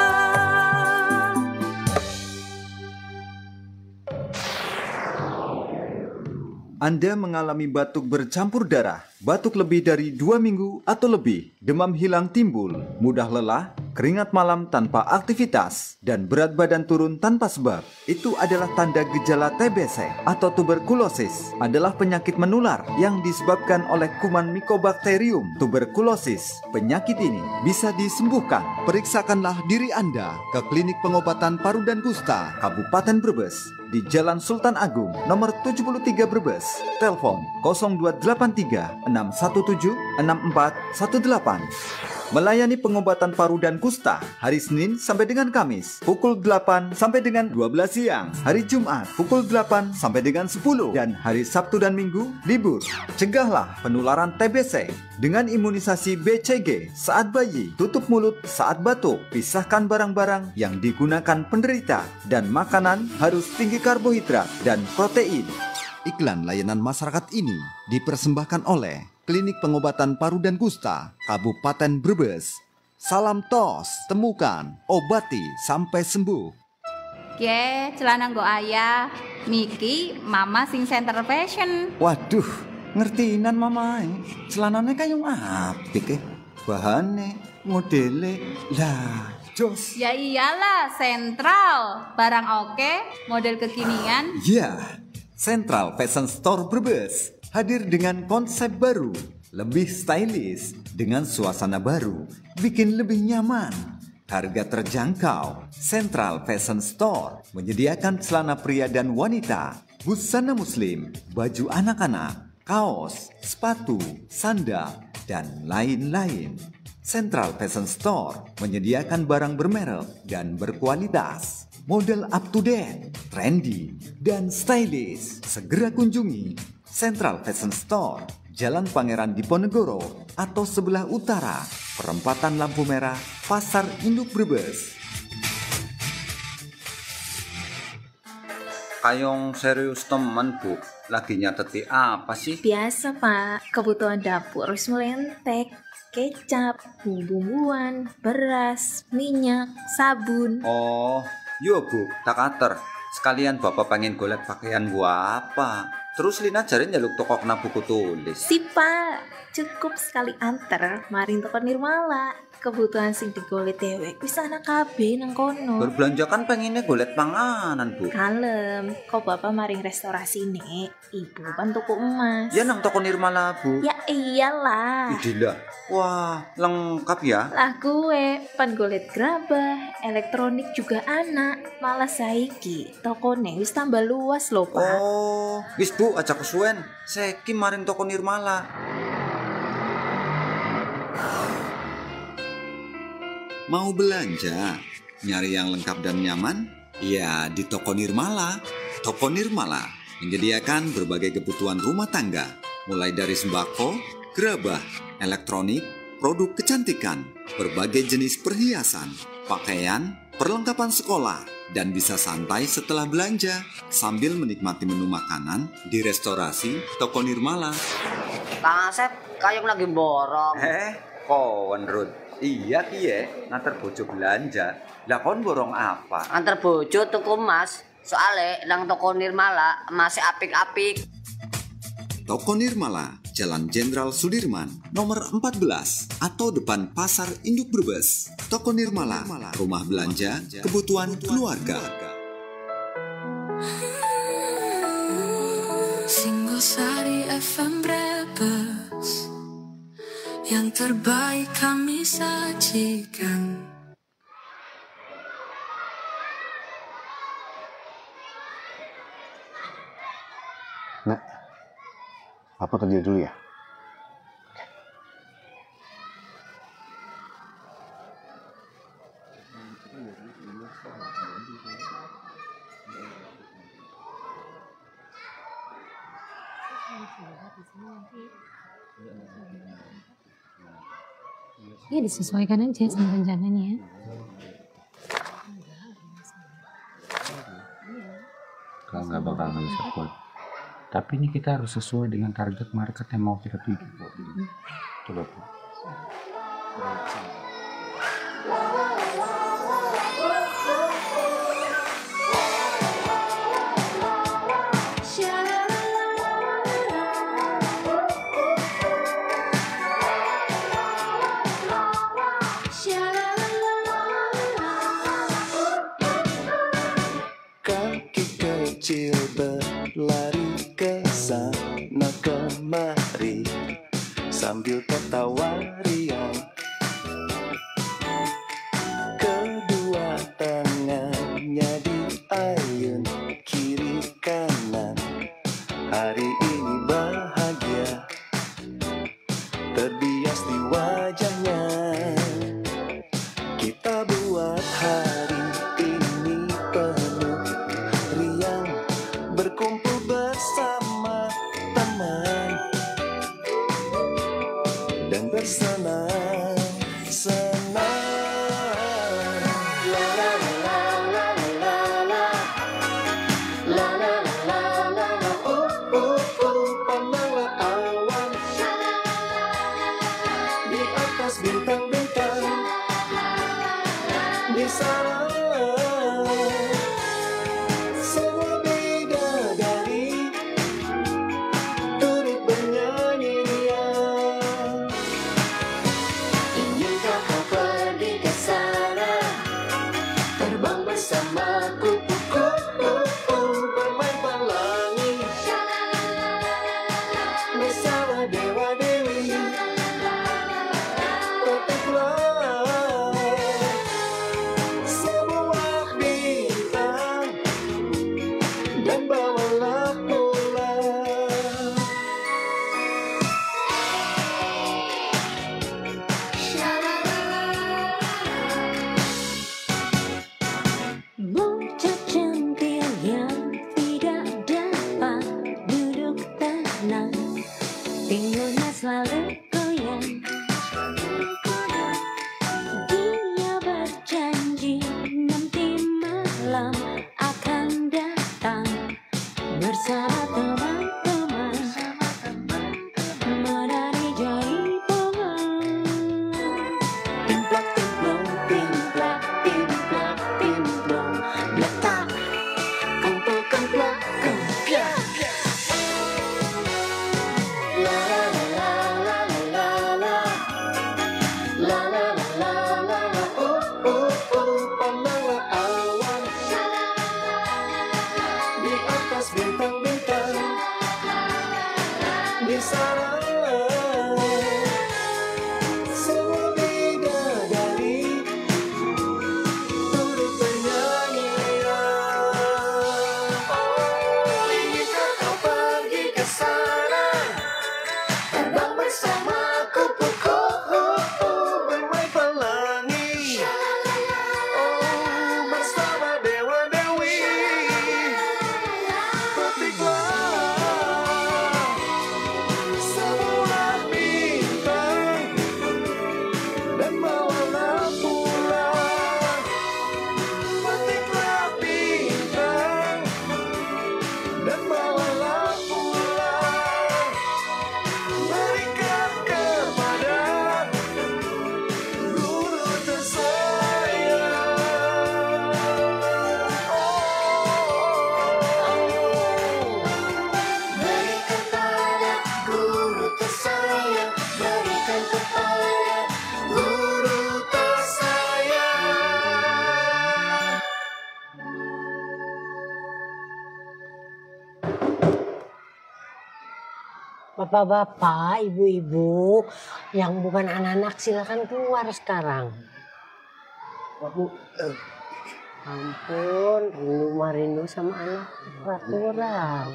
Anda mengalami batuk bercampur darah, batuk lebih dari 2 minggu atau lebih, demam hilang timbul, mudah lelah, keringat malam tanpa aktivitas, dan berat badan turun tanpa sebab. Itu adalah tanda gejala TBC atau tuberkulosis, adalah penyakit menular yang disebabkan oleh kuman Mycobacterium tuberculosis. Penyakit ini bisa disembuhkan. Periksakanlah diri Anda ke Klinik Pengobatan Paru dan Kusta, Kabupaten Brebes, di Jalan Sultan Agung, nomor 73 Brebes. Telepon 0283 617 6418. Melayani pengobatan paru dan kusta hari Senin sampai dengan Kamis pukul 8 sampai dengan 12 siang, hari Jumat pukul 8 sampai dengan 10, dan hari Sabtu dan Minggu libur. Cegahlah penularan TBC dengan imunisasi BCG saat bayi, tutup mulut saat batuk, pisahkan barang-barang yang digunakan penderita, dan makanan harus tinggi karbohidrat dan protein. Iklan layanan masyarakat ini dipersembahkan oleh Klinik Pengobatan Paru dan Kusta, Kabupaten Brebes. Salam TOS, temukan, obati sampai sembuh. Ge, celana nggo ayah. Niki mama sing center fashion. Waduh, ngertinan mama. Celanane kayung apik bahane, modele. Lah, jos. Ya iyalah, sentral. Barang oke, model kekinian. Ya, Central Fashion Store Brebes hadir dengan konsep baru, lebih stylish, dengan suasana baru, bikin lebih nyaman. Harga terjangkau. Central Fashion Store menyediakan celana pria dan wanita, busana muslim, baju anak-anak, kaos, sepatu, sandal, dan lain-lain. Central Fashion Store menyediakan barang bermerek dan berkualitas, model up to date, trendy, dan stylish. Segera kunjungi Central Fashion Store, Jalan Pangeran Diponegoro atau sebelah utara, perempatan lampu merah, Pasar Induk Brebes. Kayong serius temen Bu, lagi nyateti apa sih? Biasa Pak, kebutuhan dapur wis mulai entek. Kecap, bumbu-bumbuan, beras, minyak, sabun. Oh, yo Bu, tak ater. Sekalian Bapak pengen golek pakaian gua apa? Terus Lina jare njaluk toko kena buku tulis. Si Pak, cukup sekali anter maring toko Nirmala. Kebutuhan sing digolek dewek wis ana kabeh nang kono. Berbelanja kan pengennya golek panganan Bu. Kalem, kok Bapak maring restorasi nek, Ibu kan toko emas. Ya nang toko Nirmala Bu. Ya iyalah. Idilah. Wah, lengkap ya. Lah gue pan golek gerabah, elektronik juga anak. Malah saiki tokone wis tambah luas lho Pak. Oh, wis Bu, aja kesuwen. Seki maring toko Nirmala. Mau belanja? Nyari yang lengkap dan nyaman? Ya, di toko Nirmala. Toko Nirmala menyediakan berbagai kebutuhan rumah tangga, mulai dari sembako, gerabah, elektronik, produk kecantikan, berbagai jenis perhiasan, pakaian, perlengkapan sekolah, dan bisa santai setelah belanja sambil menikmati menu makanan di restorasi toko Nirmala. Kang Asep, kayong lagi borong. Kawan Rud. Iya kiye, nganter bojo belanja. Lah kon borong apa? Antar bojo tuku emas. Soale nang toko Nirmala masih apik-apik. Toko Nirmala, Jalan Jenderal Sudirman, nomor 14 atau depan Pasar Induk Brebes. Toko Nirmala, rumah belanja, kebutuhan keluarga. Singosari FM Brebes, yang terbaik kami sajikan. Nak, Papa kerja dulu ya. Ya disesuaikan aja sama rencananya. Kalau nggak bakal bisa kuat. Tapi ini kita harus sesuai dengan target market yang mau kita tuju. Coba Bu. Kecil berlari ke sana kemari sambil tertawa riang. Kedua tangannya diayun kiri kanan. Hari ini bahagia terbias di wajahnya. Kita buat hari ini penuh riang, berkumpul bersama teman dan bersenang. bersama kupu-kupu bermain pelangi bersama dewa-dewi. Petiklah sebuah bintang dan bawalah pulang. Bocah centil yang tidak dapat duduk tenang, pinggulnya selalu goyang. Dia berjanji nanti malam akan datang bersama teman-teman menari jari pohon. Timplak timplong, timplak timplak timplong, letak kumpul kemplak kempiak. La la la la la la la la la la la Pandanglah awan di atas bintang-bintang, di sana semua bidadari turut bernyanyian. Oh, inginkah kau pergi ke sana, terbang bersama kupu-kupu bermain pelangi, oh bersama dewa-dewi. Petiklah sebuah bintang dan bawalah pulang. Petiklah bintang dan bawalah pulang. Berikan kepada guru tersayang. Berikan pada guru tersayang, berikan kepada guru tersayang. Bapak-bapak, ibu-ibu yang bukan anak-anak silakan keluar sekarang. Ampun, rindu sama anak peraturan.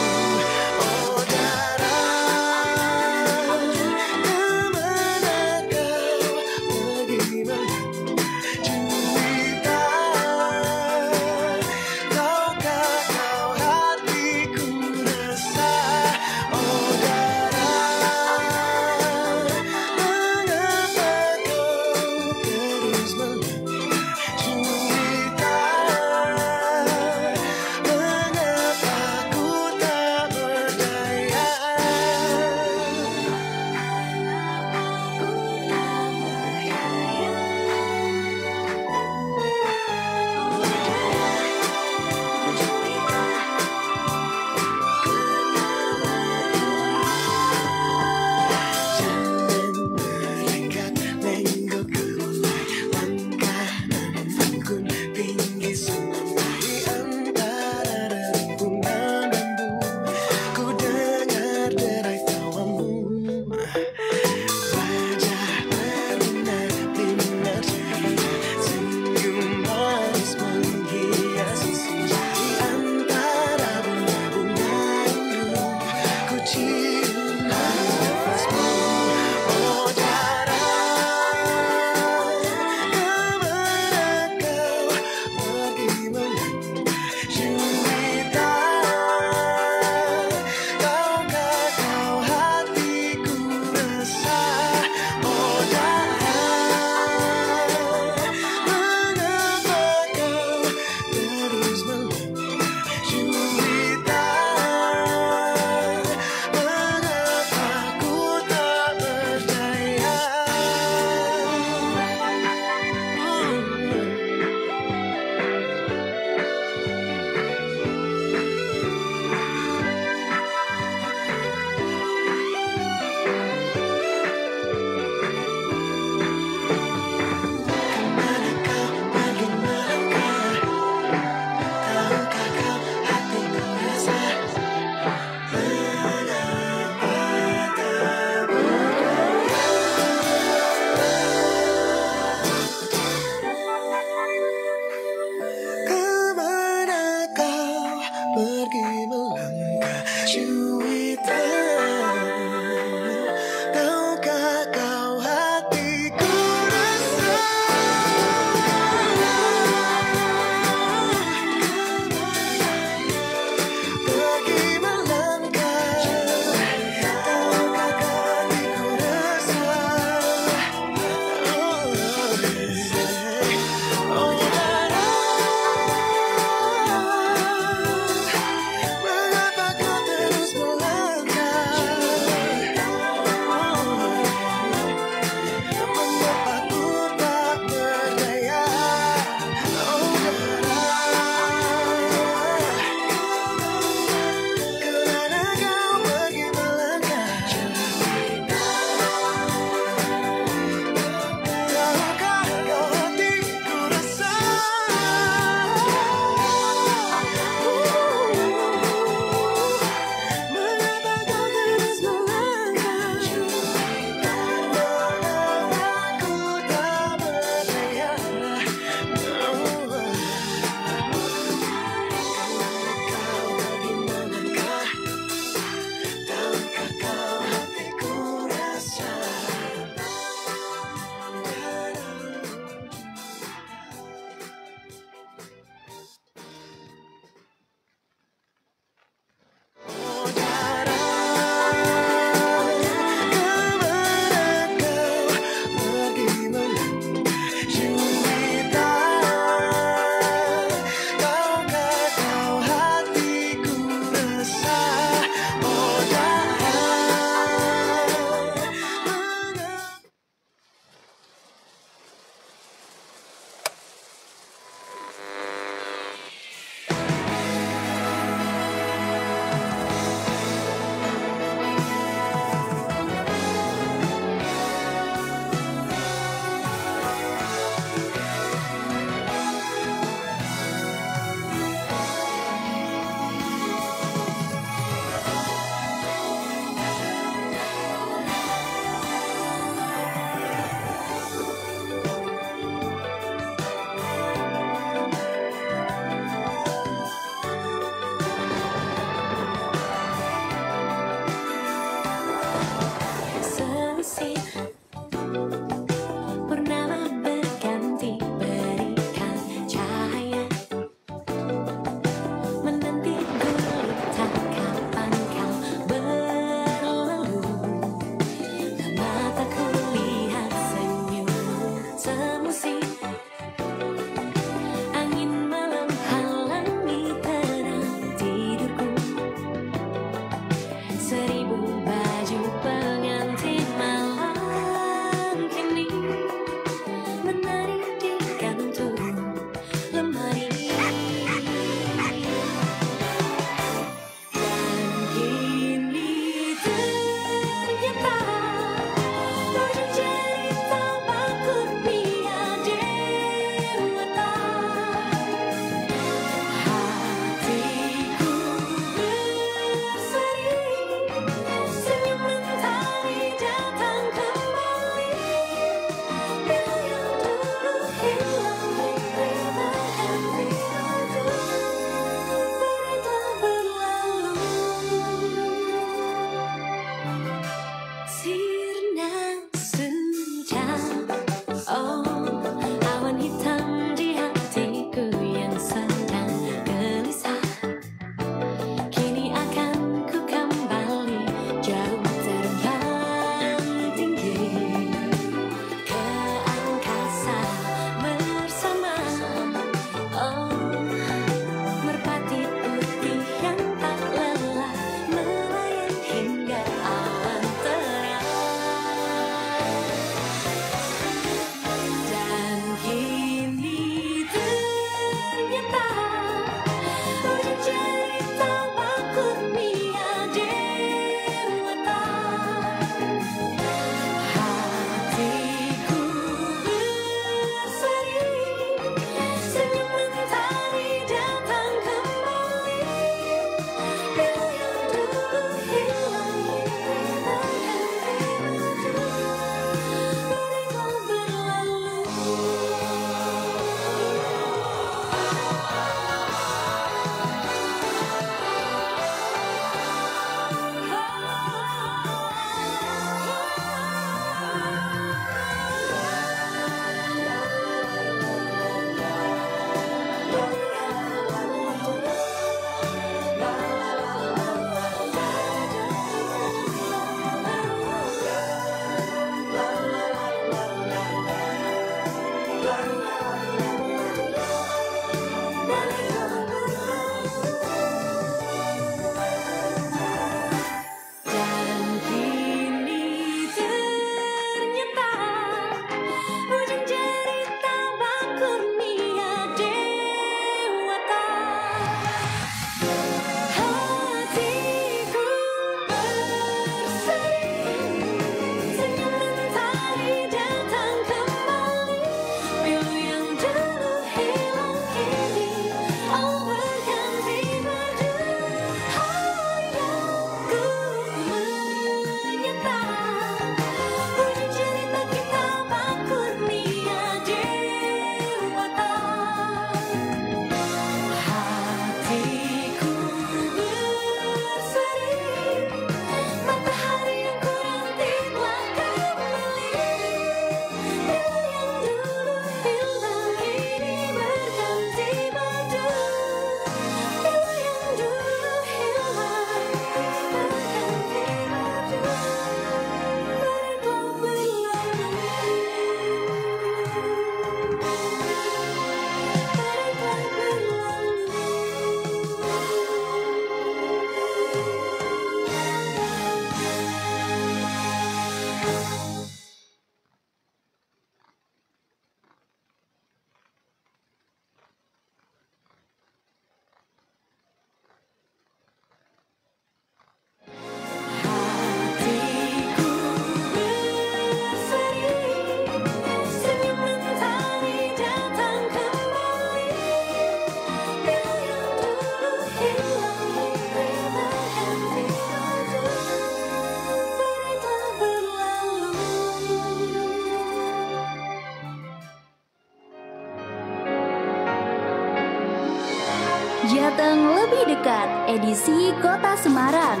Jateng lebih dekat, edisi Kota Semarang.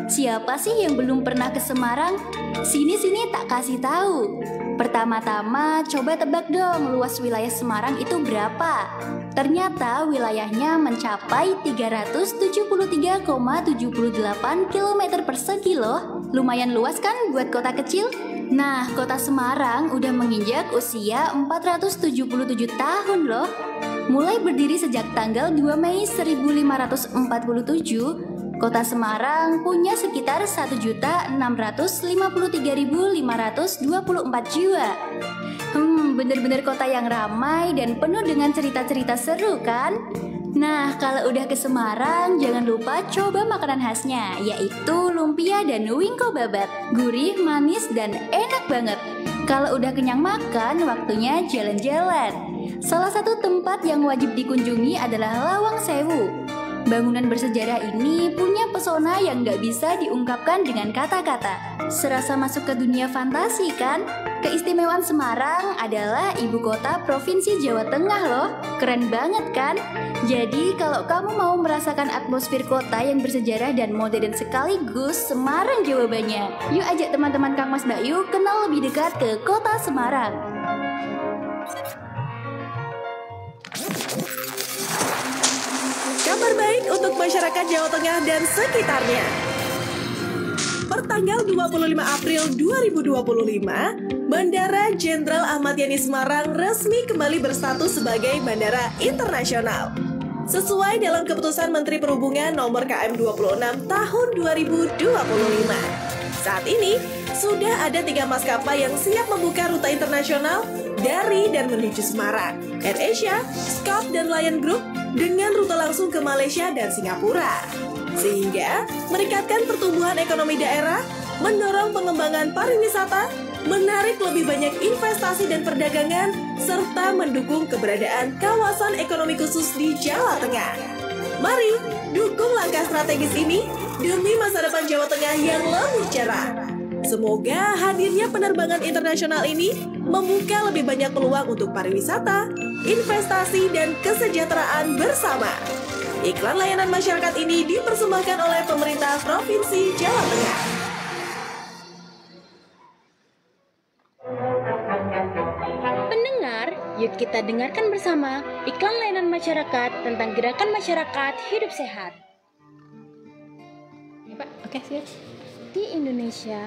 Siapa sih yang belum pernah ke Semarang? Sini-sini tak kasih tahu. Pertama-tama coba tebak dong luas wilayah Semarang itu berapa? Ternyata wilayahnya mencapai 373,78 km persegi loh. Lumayan luas kan buat kota kecil? Nah, kota Semarang udah menginjak usia 477 tahun loh. Mulai berdiri sejak tanggal 2 Mei 1547, Kota Semarang punya sekitar 1.653.524 jiwa. Bener-bener kota yang ramai dan penuh dengan cerita-cerita seru kan? Nah, kalau udah ke Semarang, jangan lupa coba makanan khasnya, yaitu lumpia dan wingko babat. Gurih, manis, dan enak banget. Kalau udah kenyang makan, waktunya jalan-jalan. Salah satu tempat yang wajib dikunjungi adalah Lawang Sewu. Bangunan bersejarah ini punya pesona yang gak bisa diungkapkan dengan kata-kata. Serasa masuk ke dunia fantasi kan? Keistimewaan Semarang adalah ibu kota Provinsi Jawa Tengah loh. Keren banget kan? Jadi kalau kamu mau merasakan atmosfer kota yang bersejarah dan modern sekaligus, Semarang jawabannya. Yuk ajak teman-teman Kang Mas Bayu kenal lebih dekat ke kota Semarang. Kabar baik untuk masyarakat Jawa Tengah dan sekitarnya. Pertanggal 25 April 2025, Bandara Jenderal Ahmad Yani Semarang resmi kembali berstatus sebagai bandara internasional. Sesuai dalam keputusan Menteri Perhubungan nomor KM 26 tahun 2025. Saat ini, sudah ada 3 maskapai yang siap membuka rute internasional dari dan menuju Semarang. AirAsia, Scout, dan Lion Group dengan rute langsung ke Malaysia dan Singapura. Sehingga meningkatkan pertumbuhan ekonomi daerah, mendorong pengembangan pariwisata, menarik lebih banyak investasi dan perdagangan, serta mendukung keberadaan kawasan ekonomi khusus di Jawa Tengah. Mari dukung langkah strategis ini demi masa depan Jawa Tengah yang lebih cerah. Semoga hadirnya penerbangan internasional ini membuka lebih banyak peluang untuk pariwisata, investasi, dan kesejahteraan bersama. Iklan layanan masyarakat ini dipersembahkan oleh pemerintah Provinsi Jawa Tengah. Pendengar, yuk kita dengarkan bersama iklan layanan masyarakat tentang gerakan masyarakat hidup sehat. Ya, Pak. Oke, siap. Di Indonesia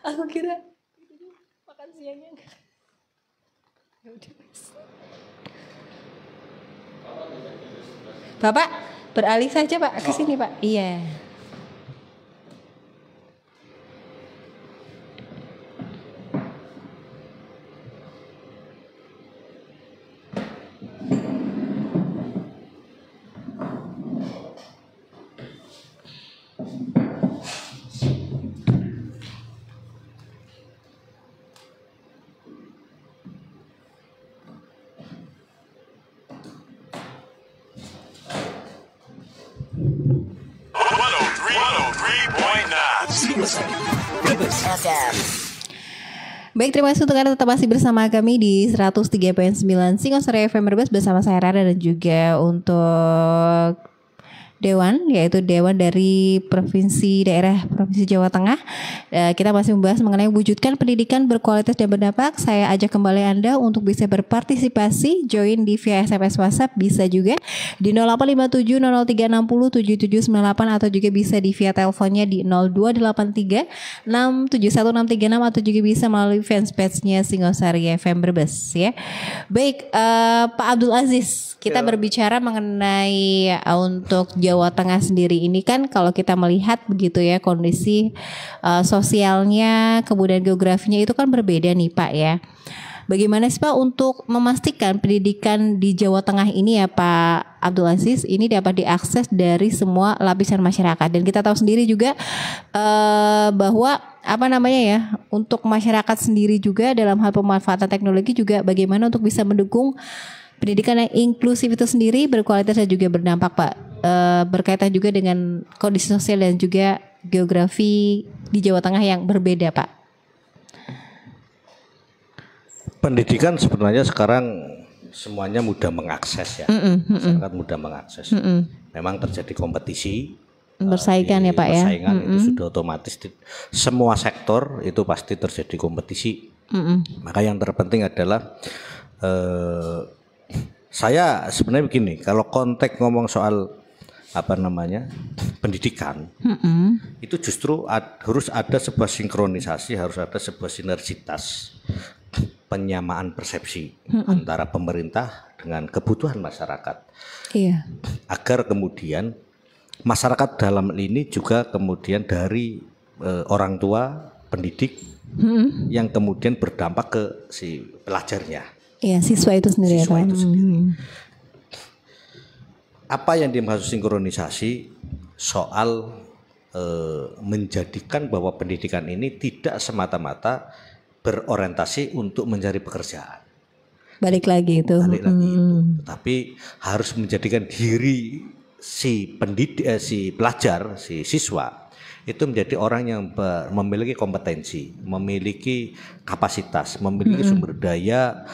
Aku kira makan siangnya enggak. Ya udah, Mas. Bapak beralih saja Pak ke sini Pak. Iya. Baik, terima kasih untuk Anda tetap masih bersama kami di 103.9 Singosari FM Brebes bersama saya Rara, dan juga untuk Dewan, yaitu Dewan dari Provinsi Jawa Tengah. Kita masih membahas mengenai wujudkan pendidikan berkualitas dan berdampak. Saya ajak kembali Anda untuk bisa berpartisipasi, join di via SMS WhatsApp, bisa juga di 0857 0030 7798, atau juga bisa di via teleponnya di 0283 671636, atau juga bisa melalui fanspage-nya Singosari FM Brebes ya. Baik, Pak Abdul Aziz, kita berbicara mengenai untuk Jawa Tengah sendiri ini kan, kalau kita melihat begitu ya, kondisi sosialnya, kemudian geografinya itu kan berbeda nih Pak ya. Bagaimana sih Pak untuk memastikan pendidikan di Jawa Tengah ini ya Pak Abdul Aziz ini dapat diakses dari semua lapisan masyarakat, dan kita tahu sendiri juga bahwa untuk masyarakat sendiri juga dalam hal pemanfaatan teknologi juga bagaimana untuk bisa mendukung Pendidikan yang inklusif itu sendiri berkualitas dan juga berdampak, Pak. Berkaitan juga dengan kondisi sosial dan juga geografi di Jawa Tengah yang berbeda, Pak. Pendidikan sebenarnya sekarang semuanya mudah mengakses ya. Masyarakat mudah mengakses. Memang terjadi kompetisi. Bersaingan ya Pak ya. Persaingan itu sudah otomatis di semua sektor itu pasti terjadi kompetisi. Maka yang terpenting adalah saya sebenarnya begini, kalau konteks ngomong soal pendidikan, itu justru harus ada sebuah sinkronisasi, harus ada sebuah sinergitas penyamaan persepsi antara pemerintah dengan kebutuhan masyarakat. Iya. Agar kemudian masyarakat dalam ini juga kemudian dari orang tua, pendidik yang kemudian berdampak ke si pelajarnya. Iya, siswa itu sendiri. Siswa itu sendiri. Apa yang dimaksud sinkronisasi soal menjadikan bahwa pendidikan ini tidak semata-mata berorientasi untuk mencari pekerjaan. Balik lagi itu. Tapi harus menjadikan diri si pendidik, si pelajar, si siswa itu menjadi orang yang memiliki kompetensi, memiliki kapasitas, memiliki sumber daya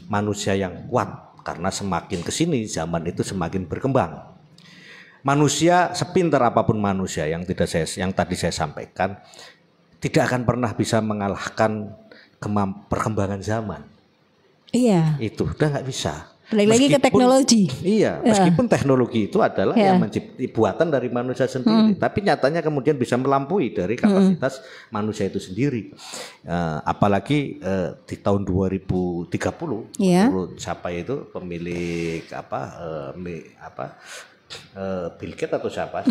manusia yang kuat. Karena semakin kesini zaman itu semakin berkembang. Manusia sepintar apapun manusia yang tadi saya sampaikan tidak akan pernah bisa mengalahkan perkembangan zaman. Iya. Itu udah nggak bisa. Lagi ke teknologi. Iya, meskipun teknologi itu adalah yang buatan dari manusia sendiri, tapi nyatanya kemudian bisa melampaui dari kapasitas manusia itu sendiri. Apalagi di tahun 2030, menurut siapa itu pemilik Bill Gates atau siapa?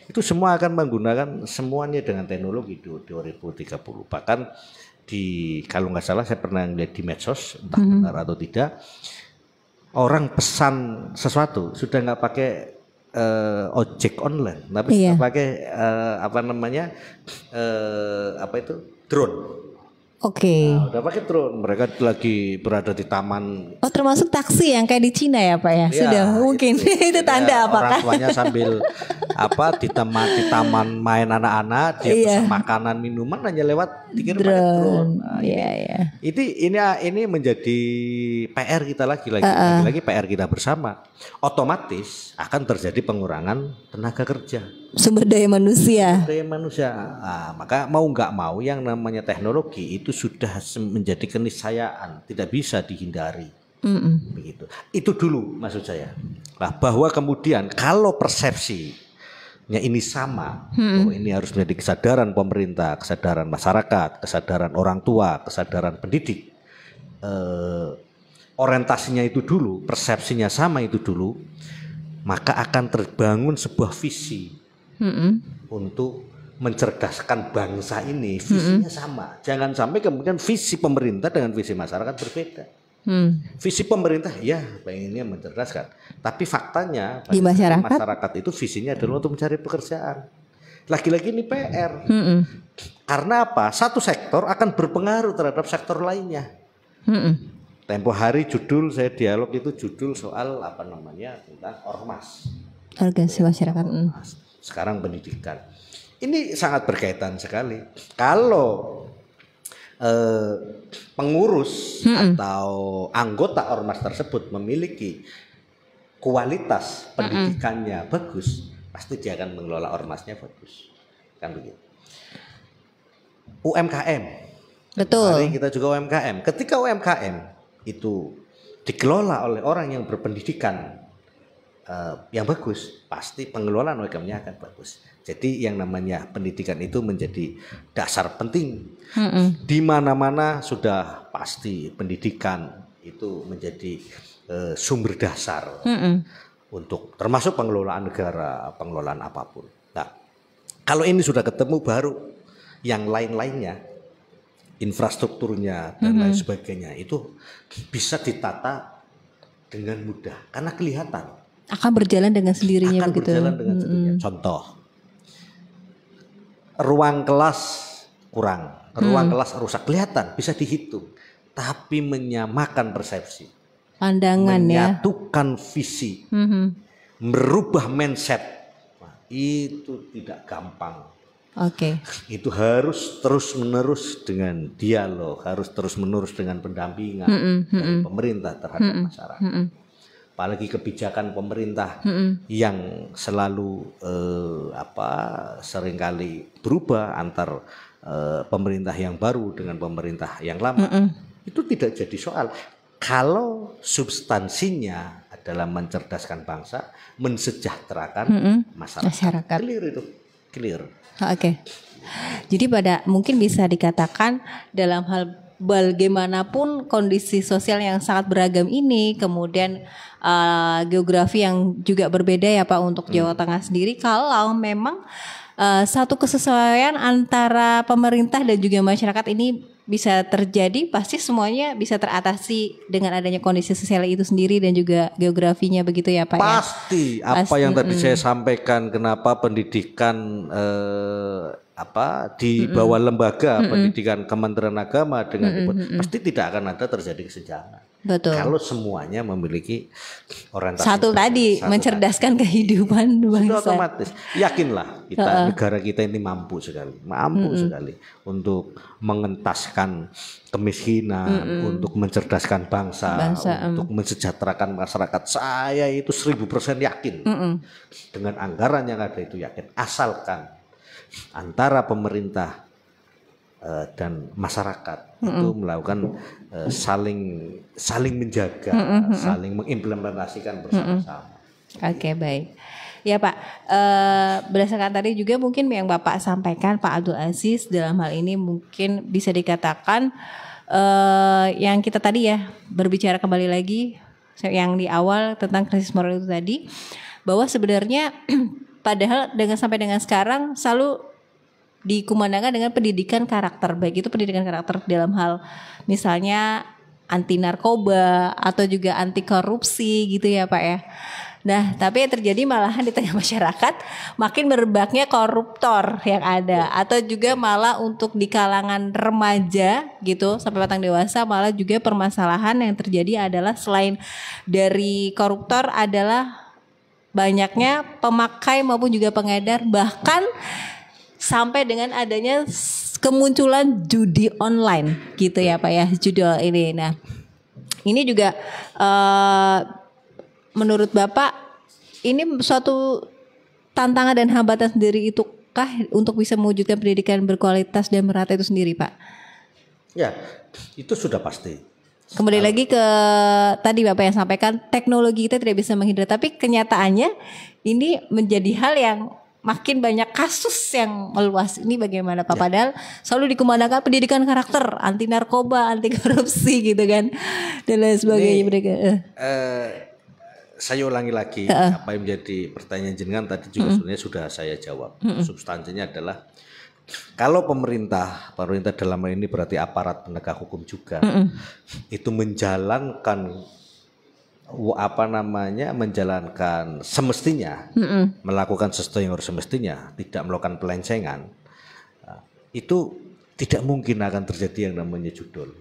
Itu semua akan menggunakan semuanya dengan teknologi di 2030. Bahkan kalau nggak salah saya pernah lihat di medsos, entah benar atau tidak. Orang pesan sesuatu sudah nggak pakai ojek online, tapi sudah pakai drone. Oke. Nah, udah pakai drone. Mereka lagi berada di taman. Oh, termasuk taksi yang kayak di Cina ya Pak ya? Sudah mungkin itu tanda apakah? Orang tuanya sambil di taman main anak-anak, dia pesan makanan minuman hanya lewat dikirim pakai drone. Nah, ini menjadi PR kita lagi PR kita bersama. Otomatis akan terjadi pengurangan tenaga kerja. Sumber daya manusia. Nah, maka mau nggak mau yang namanya teknologi itu sudah menjadi keniscayaan, tidak bisa dihindari. Begitu. Itu dulu maksud saya. Nah, bahwa kemudian kalau persepsinya ini sama, bahwa ini harus menjadi kesadaran pemerintah, kesadaran masyarakat, kesadaran orang tua, kesadaran pendidik. Orientasinya itu dulu, persepsinya sama itu dulu, maka akan terbangun sebuah visi untuk mencerdaskan bangsa ini. Visinya sama. Jangan sampai kemudian visi pemerintah dengan visi masyarakat berbeda. Visi pemerintah pengennya mencerdaskan, tapi faktanya di masyarakat itu visinya adalah untuk mencari pekerjaan. Lagi-lagi ini PR. Karena apa? Satu sektor akan berpengaruh terhadap sektor lainnya. Tempo hari judul saya dialog itu judul soal tentang ormas. Organisasi masyarakat. Sekarang pendidikan. Ini sangat berkaitan sekali. Kalau pengurus atau anggota ormas tersebut memiliki kualitas pendidikannya bagus, pasti dia akan mengelola ormasnya bagus. Kan begitu. UMKM. Betul. Hari kita juga UMKM. Ketika UMKM itu dikelola oleh orang yang berpendidikan yang bagus, pasti pengelolaan UMKM-nya akan bagus. Jadi yang namanya pendidikan itu menjadi dasar penting. Di mana-mana sudah pasti pendidikan itu menjadi sumber dasar untuk termasuk pengelolaan negara, pengelolaan apapun. Nah, kalau ini sudah ketemu baru yang lain-lainnya, infrastrukturnya dan lain sebagainya itu bisa ditata dengan mudah karena kelihatan. Akan berjalan dengan sendirinya begitu. Berjalan dengan sendirinya. Contoh, ruang kelas kurang, ruang kelas rusak, kelihatan, bisa dihitung, tapi menyamakan persepsi. pandangan menyatukan visi, merubah mindset, itu tidak gampang. Itu harus terus-menerus dengan dialog, harus terus-menerus dengan pendampingan dari pemerintah terhadap masyarakat. Apalagi kebijakan pemerintah yang selalu seringkali berubah antar pemerintah yang baru dengan pemerintah yang lama. Itu tidak jadi soal kalau substansinya adalah mencerdaskan bangsa, mensejahterakan masyarakat. Clear itu, clear. Jadi mungkin bisa dikatakan dalam hal bagaimanapun kondisi sosial yang sangat beragam ini, kemudian geografi yang juga berbeda ya Pak untuk Jawa Tengah sendiri, kalau memang satu kesesuaian antara pemerintah dan juga masyarakat ini bisa terjadi, pasti semuanya bisa teratasi dengan adanya kondisi sosial itu sendiri dan juga geografinya, begitu ya Pak? Pasti. Apa yang tadi saya sampaikan, kenapa pendidikan di bawah lembaga pendidikan Kementerian Agama dengan pasti tidak akan ada terjadi kesenjangan. Betul. Kalau semuanya memiliki orientasi satu tadi, mencerdaskan kehidupan bangsa. Otomatis, yakinlah negara kita ini mampu sekali untuk mengentaskan kemiskinan, untuk mencerdaskan bangsa, untuk mensejahterakan masyarakat. Saya itu 1000% yakin dengan anggaran yang ada itu yakin, asalkan antara pemerintah dan masyarakat itu melakukan saling menjaga, saling mengimplementasikan bersama-sama. Baik. Ya Pak, berdasarkan tadi juga mungkin yang Bapak sampaikan Pak Abdul Aziz, dalam hal ini mungkin bisa dikatakan yang kita tadi ya berbicara kembali lagi yang di awal tentang krisis moral itu tadi, bahwa sebenarnya padahal sampai dengan sekarang selalu dikumandangkan dengan pendidikan karakter, baik itu pendidikan karakter dalam hal misalnya anti narkoba atau juga anti korupsi gitu ya Pak ya. Nah, tapi yang terjadi malahan di tengah masyarakat makin merebaknya koruptor yang ada, atau juga malah untuk di kalangan remaja gitu sampai batang dewasa, malah juga permasalahan yang terjadi adalah selain dari koruptor adalah banyaknya pemakai maupun juga pengedar, bahkan sampai dengan adanya kemunculan judi online gitu ya Pak ya, judi ini. Nah, ini juga menurut Bapak ini suatu tantangan dan hambatan sendiri itukah untuk bisa mewujudkan pendidikan berkualitas dan merata itu sendiri Pak? Ya, itu sudah pasti. Kembali lagi ke tadi Bapak yang sampaikan, teknologi kita tidak bisa menghindar, tapi kenyataannya ini menjadi hal yang makin banyak kasus yang meluas. Ini bagaimana Pak? Padahal selalu dikumandangkan pendidikan karakter, anti narkoba, anti korupsi gitu kan, dan lain sebagainya mereka. Saya ulangi lagi apa yang menjadi pertanyaan jenengan tadi juga sebenarnya sudah saya jawab. Substansinya adalah kalau pemerintah dalam hal ini berarti aparat penegak hukum juga itu menjalankan menjalankan semestinya, melakukan sesuatu yang harus semestinya, tidak melakukan pelencengan, itu tidak mungkin akan terjadi yang namanya judul.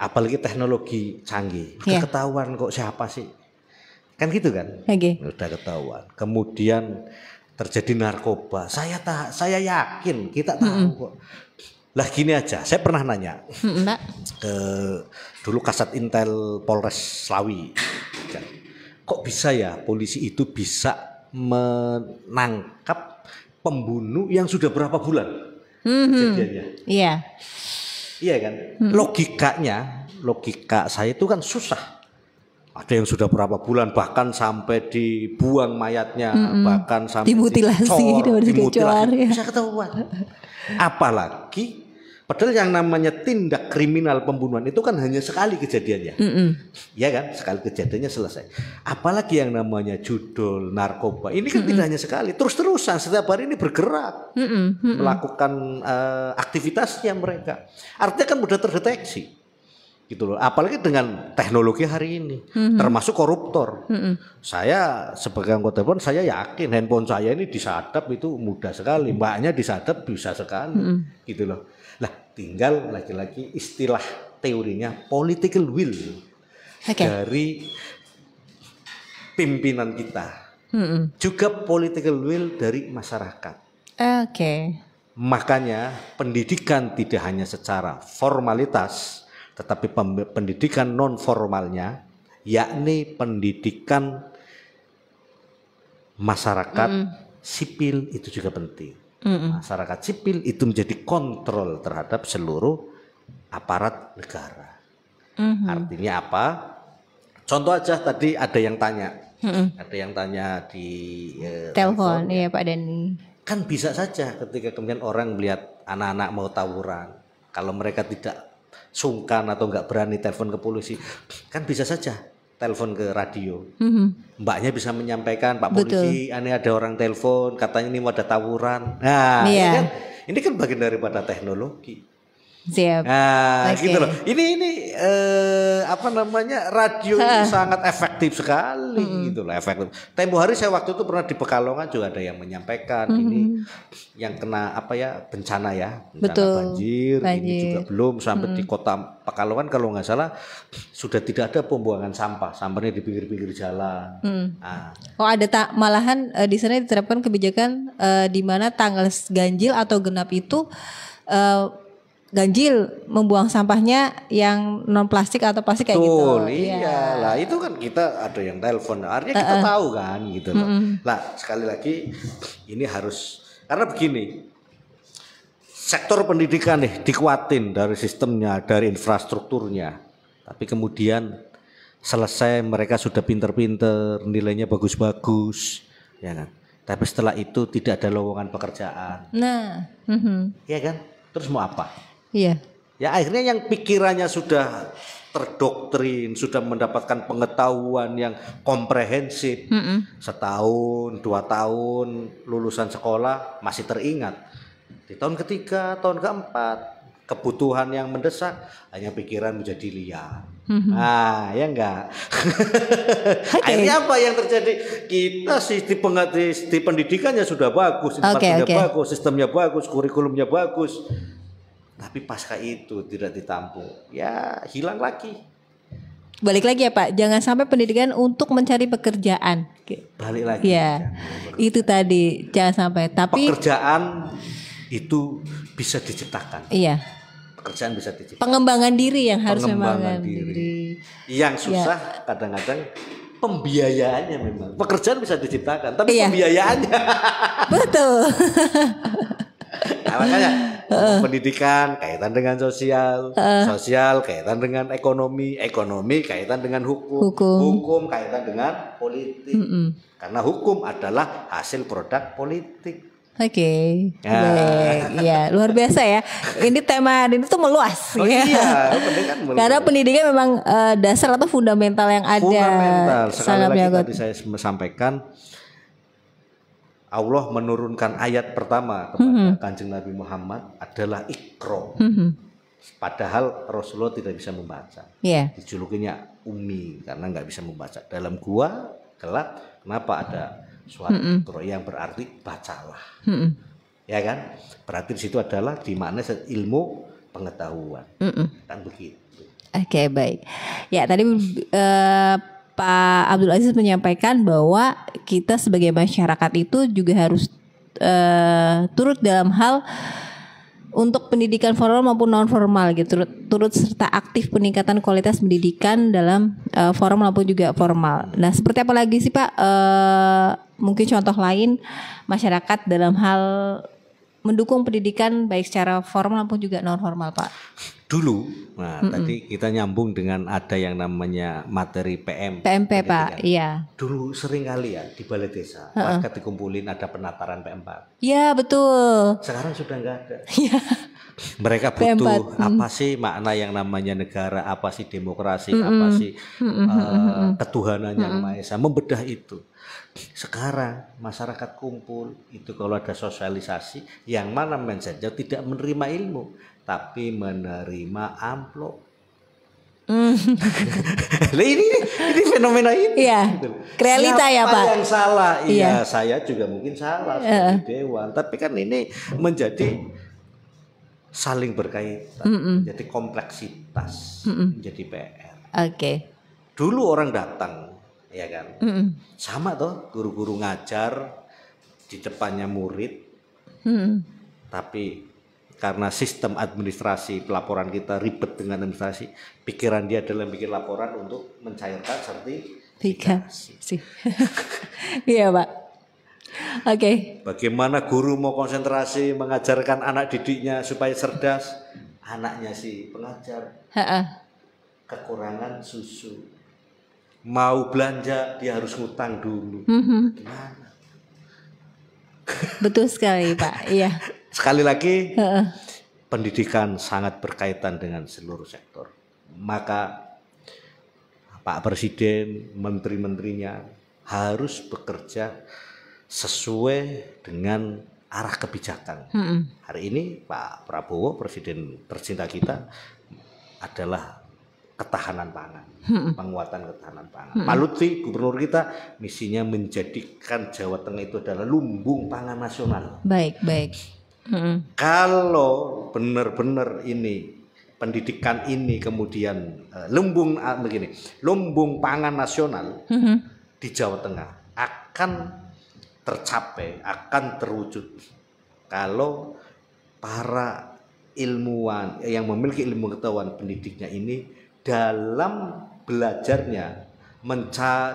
Apalagi teknologi canggih, udah ketahuan kok siapa sih, kan gitu kan? Udah ketahuan. Kemudian terjadi narkoba, saya yakin kita tahu kok. Lah gini aja, saya pernah nanya ke dulu Kasat Intel Polres Slawi, kok bisa ya polisi itu bisa menangkap pembunuh yang sudah berapa bulan kejadiannya? Iya kan? Logika saya itu kan susah. Ada yang sudah berapa bulan, bahkan sampai dibuang mayatnya, bahkan sampai dimutilasi, bisa ketahuan. Apalagi padahal yang namanya tindak kriminal pembunuhan itu kan hanya sekali kejadiannya, ya kan, sekali kejadiannya selesai. Apalagi yang namanya judul narkoba ini kan tidak hanya sekali, terus-terusan setiap hari ini bergerak, melakukan aktivitasnya mereka. Artinya kan mudah terdeteksi, gitu loh. Apalagi dengan teknologi hari ini, termasuk koruptor. Saya sebagai anggota dewan, saya yakin handphone saya ini disadap itu mudah sekali, mbaknya disadap bisa sekali, gitu loh. Lah tinggal lagi-lagi istilah teorinya political will. dari pimpinan kita, juga political will dari masyarakat. Makanya pendidikan tidak hanya secara formalitas, tetapi pendidikan non formalnya, yakni pendidikan masyarakat sipil itu juga penting. Masyarakat sipil itu menjadi kontrol terhadap seluruh aparat negara. Artinya apa? Contoh aja tadi ada yang tanya, di telepon, iya Pak Dani. Kan bisa saja ketika kemudian orang melihat anak-anak mau tawuran, kalau mereka tidak sungkan atau nggak berani telepon ke polisi, kan bisa saja telepon ke radio. Mbaknya bisa menyampaikan, Pak Polisi, ini ada orang telepon, katanya ini mau ada tawuran. Nah, ini kan bagian daripada teknologi. Siap. Nah, gitu loh. Ini radio ini sangat efektif sekali, gitu loh, efektif. Tempo hari saya waktu itu pernah di Pekalongan juga ada yang menyampaikan ini yang kena bencana banjir. Ini juga belum sampai di kota Pekalongan kalau nggak salah sudah tidak ada pembuangan sampahnya di pinggir-pinggir jalan. Ada malahan di sana diterapkan kebijakan di mana tanggal ganjil atau genap itu ganjil membuang sampahnya yang non plastik atau plastik kayak gitu. Iya lah, itu kan kita ada yang telepon, artinya kita tahu kan gitu loh. Lah sekali lagi ini harus, karena begini, sektor pendidikan nih dikuatin dari sistemnya, dari infrastrukturnya, tapi kemudian selesai mereka sudah pinter-pinter, nilainya bagus-bagus, ya kan. Tapi setelah itu tidak ada lowongan pekerjaan. Iya kan? Terus mau apa? Iya. Ya akhirnya yang pikirannya sudah terdoktrin, sudah mendapatkan pengetahuan yang komprehensif, setahun, 2 tahun lulusan sekolah masih teringat. Di tahun ketiga, tahun keempat, kebutuhan yang mendesak, hanya pikiran menjadi liar. Nah, ya enggak. Akhirnya apa yang terjadi? Kita di pendidikannya sudah bagus, bagus, sistemnya bagus, kurikulumnya bagus. Tapi pasca itu tidak ditampung, ya hilang lagi. Balik lagi ya Pak, jangan sampai pendidikan untuk mencari pekerjaan. Balik lagi. Ya, itu tadi jangan sampai. Tapi pekerjaan itu bisa diciptakan. Iya. Pekerjaan bisa diciptakan. Pengembangan diri yang harus membangun diri. Yang susah kadang-kadang pembiayaannya memang. Pekerjaan bisa diciptakan, tapi pembiayaannya. Betul. Nah, makanya pendidikan kaitan dengan sosial, sosial kaitan dengan ekonomi, ekonomi kaitan dengan hukum kaitan dengan politik. Karena hukum adalah hasil produk politik. Baik, ya luar biasa ya. Ini tema ini tuh meluas. Pendidikan meluas. Karena pendidikan memang dasar atau fundamental yang ada. Fundamental. Sekali lagi tadi saya sampaikan, Allah menurunkan ayat pertama kepada Kanjeng Nabi Muhammad adalah Iqra. Padahal Rasulullah tidak bisa membaca. Dijulukinya Ummi karena nggak bisa membaca. Dalam gua gelap, kenapa ada suara Iqra yang berarti bacalah. Ya kan? Berarti di situ adalah di mana ilmu pengetahuan. Kan begitu. Oke, baik. Ya, tadi Pak Abdul Aziz menyampaikan bahwa kita sebagai masyarakat itu juga harus turut dalam hal untuk pendidikan formal maupun non formal gitu, turut serta aktif peningkatan kualitas pendidikan dalam formal maupun juga formal. Nah, seperti apa lagi sih Pak? Mungkin contoh lain masyarakat dalam hal mendukung pendidikan baik secara formal maupun juga non formal Pak. Dulu, tadi kita nyambung dengan ada yang namanya materi PMP Pak, iya. Dulu sering kali ya di balai desa, warga dikumpulin ada penataran P4. Iya betul. Sekarang sudah nggak ada. Mereka butuh apa sih makna yang namanya negara, apa sih demokrasi, apa sih ketuhanan yang Maha Esa, membedah itu. Sekarang masyarakat kumpul itu kalau ada sosialisasi yang mana mindsetnya tidak menerima ilmu tapi menerima amplop. ini fenomena ini. Iya. Realita ya Pak. Yang salah? Iya, saya juga mungkin salah sebagai dewan. Tapi kan ini menjadi saling berkaitan, menjadi kompleksitas, menjadi PR. Oke. Dulu orang datang, ya kan? Sama toh, guru-guru ngajar di depannya murid. Tapi karena sistem administrasi pelaporan kita ribet dengan administrasi, pikiran dia adalah bikin laporan untuk mencairkan sertifikasi. Iya, Pak. Oke. Bagaimana guru mau konsentrasi mengajarkan anak didiknya supaya cerdas, anaknya si pengajar kekurangan susu, mau belanja dia harus ngutang dulu. Gimana? Betul sekali, Pak. Iya. Sekali lagi, pendidikan sangat berkaitan dengan seluruh sektor. Maka Pak Presiden, menteri-menterinya harus bekerja sesuai dengan arah kebijakan. Hari ini Pak Prabowo, Presiden tercinta kita, adalah ketahanan pangan, penguatan ketahanan pangan. Pak Lutfi, Gubernur kita, misinya menjadikan Jawa Tengah itu adalah lumbung pangan nasional. Baik. Kalau benar-benar ini pendidikan ini kemudian lumbung pangan nasional di Jawa Tengah akan tercapai, akan terwujud kalau para ilmuwan yang memiliki ilmu pengetahuan pendidiknya ini dalam belajarnya,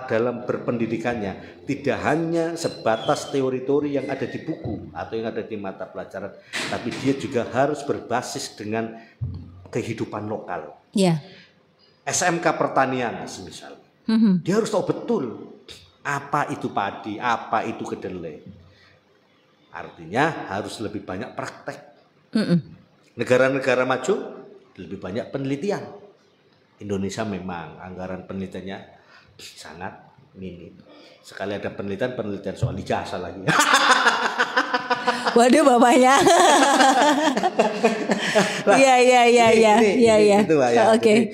dalam berpendidikannya tidak hanya sebatas teori-teori yang ada di buku atau yang ada di mata pelajaran, tapi dia juga harus berbasis dengan kehidupan lokal. SMK pertanian semisal, dia harus tahu betul apa itu padi, apa itu kedelai. Artinya harus lebih banyak praktek. Negara-negara maju lebih banyak penelitian. Indonesia memang anggaran penelitiannya sangat minim. Sekali ada penelitian soal ijazah lagi. Waduh, bapaknya. Iya. Itu Pak, ya. Oke.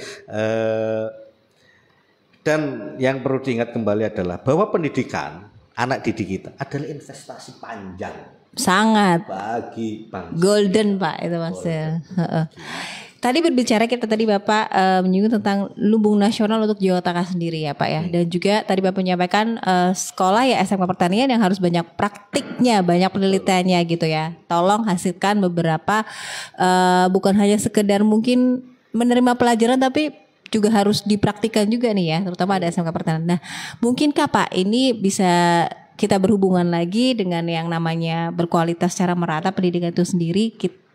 Dan yang perlu diingat kembali adalah bahwa pendidikan anak didik kita adalah investasi panjang. Sangat. Bagi bangsa. Golden, Pak, itu maksudnya. Tadi berbicara kita tadi Bapak menyinggung tentang lumbung nasional untuk Jawa Tengah sendiri ya Pak ya. Dan juga tadi Bapak menyampaikan sekolah ya SMK Pertanian yang harus banyak praktiknya, banyak penelitiannya gitu ya. Tolong hasilkan beberapa bukan hanya sekedar mungkin menerima pelajaran tapi juga harus dipraktikkan juga nih ya, terutama ada SMK Pertanian. Nah, mungkinkah Pak ini bisa kita berhubungan lagi dengan yang namanya berkualitas secara merata pendidikan itu sendiri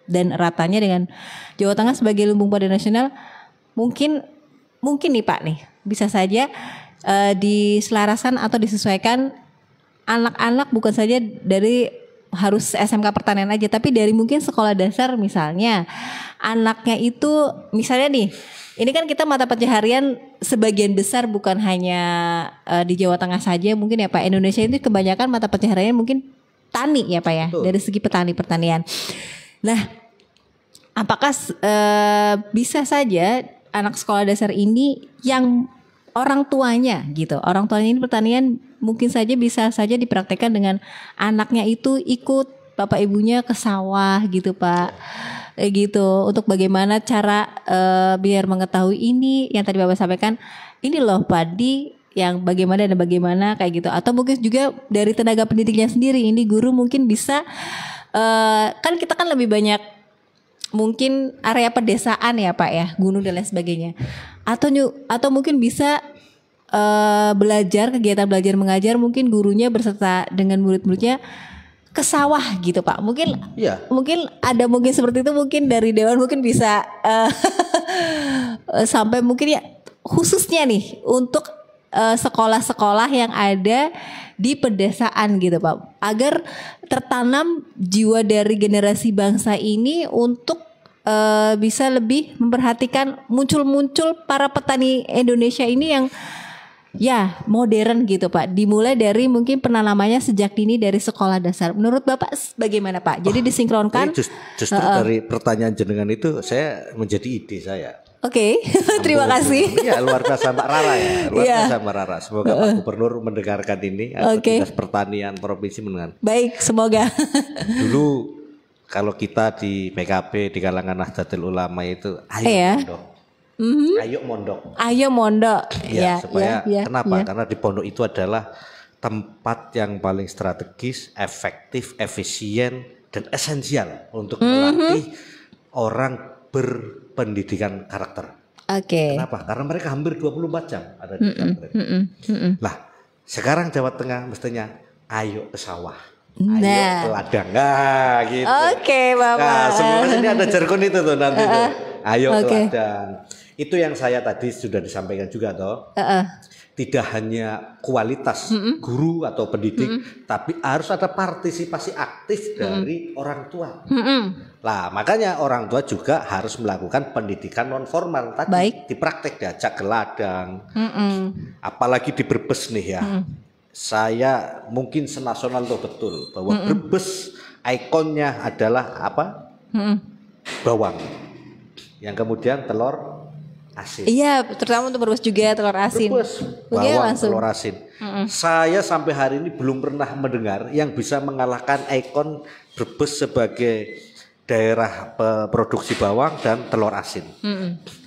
dan ratanya dengan Jawa Tengah sebagai lumbung padi nasional? Mungkin nih Pak nih bisa saja diselarasan atau disesuaikan anak-anak bukan saja dari harus SMK Pertanian aja, tapi dari mungkin sekolah dasar misalnya anaknya itu misalnya nih, ini kan kita mata pencaharian sebagian besar bukan hanya di Jawa Tengah saja mungkin ya Pak. Indonesia itu kebanyakan mata pencaharian mungkin tani ya Pak ya. Betul. Dari segi pertanian. Nah, apakah bisa saja anak sekolah dasar ini yang orang tuanya ini pertanian mungkin saja bisa saja dipraktekkan dengan anaknya itu ikut bapak ibunya ke sawah gitu Pak. Gitu untuk bagaimana cara biar mengetahui ini yang tadi Bapak sampaikan, ini loh padi yang bagaimana dan bagaimana kayak gitu, atau mungkin juga dari tenaga pendidiknya sendiri, ini guru mungkin bisa kan kita kan lebih banyak mungkin area pedesaan ya Pak ya, gunung dan lain sebagainya, atau mungkin bisa kegiatan belajar mengajar mungkin gurunya berserta dengan murid-muridnya ke sawah gitu Pak. Mungkin ada mungkin seperti itu, mungkin dari Dewan mungkin bisa sampai mungkin ya khususnya nih untuk sekolah-sekolah yang ada di pedesaan gitu Pak, agar tertanam jiwa dari generasi bangsa ini untuk bisa lebih memperhatikan muncul para petani Indonesia ini yang ya modern gitu Pak, dimulai dari mungkin penanamannya sejak dini dari sekolah dasar. Menurut Bapak bagaimana Pak? Jadi disinkronkan. Justru dari pertanyaan jenengan itu saya menjadi ide saya. Oke. Terima kasih. Ya luar biasa Mbak Rara ya, luar biasa Mbak Rara. Semoga Pak Gubernur mendengarkan ini atau Dinas Pertanian Provinsi mendengar. Baik, semoga. Dulu kalau kita di PKB di kalangan Nahdlatul Ulama itu ayo dong Ayo mondok. Ayo mondok. Ya, supaya kenapa? Karena di pondok itu adalah tempat yang paling strategis, efektif, efisien, dan esensial untuk melatih orang berpendidikan karakter. Kenapa? Karena mereka hampir 24 jam ada di pesantren. Lah, sekarang Jawa Tengah mestinya ayo ke sawah. Ayo ke ladang. Nah, gitu. Bapak. Nah, semua ini ada jargon itu tuh nanti tuh. Ayo ke ladang. Itu yang saya tadi sudah disampaikan juga toh. Tidak hanya kualitas guru atau pendidik, tapi harus ada partisipasi aktif dari orang tua. Lah, makanya orang tua juga harus melakukan pendidikan non formal tadi, dipraktek, diajak ke ladang. Apalagi di Brebes nih ya. Saya mungkin senasional itu betul bahwa Brebes ikonnya adalah apa? Bawang. Yang kemudian telur asin. Iya, terutama untuk Brebes juga telur asin. Bawang, telur asin. Saya sampai hari ini belum pernah mendengar yang bisa mengalahkan ikon Brebes sebagai daerah produksi bawang dan telur asin.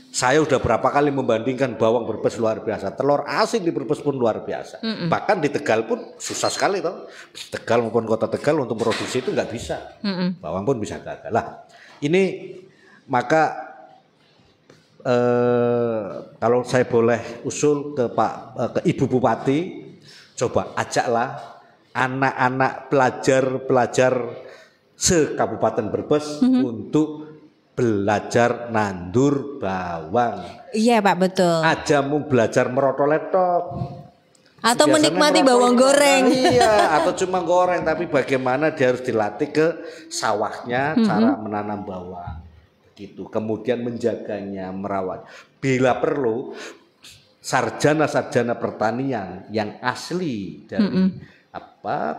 Saya udah berapa kali membandingkan bawang Brebes luar biasa, telur asin di Brebes pun luar biasa. Bahkan di Tegal pun susah sekali toh. Tegal maupun kota Tegal untuk produksi itu nggak bisa. Bawang pun bisa gagal. Lah, ini maka kalau saya boleh usul ke ke Ibu Bupati, coba ajaklah anak-anak pelajar se-Kabupaten Brebes untuk belajar nandur bawang. Iya Pak, betul. Aja mau belajar merotoletok. Atau menikmati bawang goreng. Iya, atau cuma goreng, tapi bagaimana dia harus dilatih ke sawahnya, cara menanam bawang. Gitu. Kemudian menjaganya, merawat. Bila perlu sarjana-sarjana pertanian yang asli dari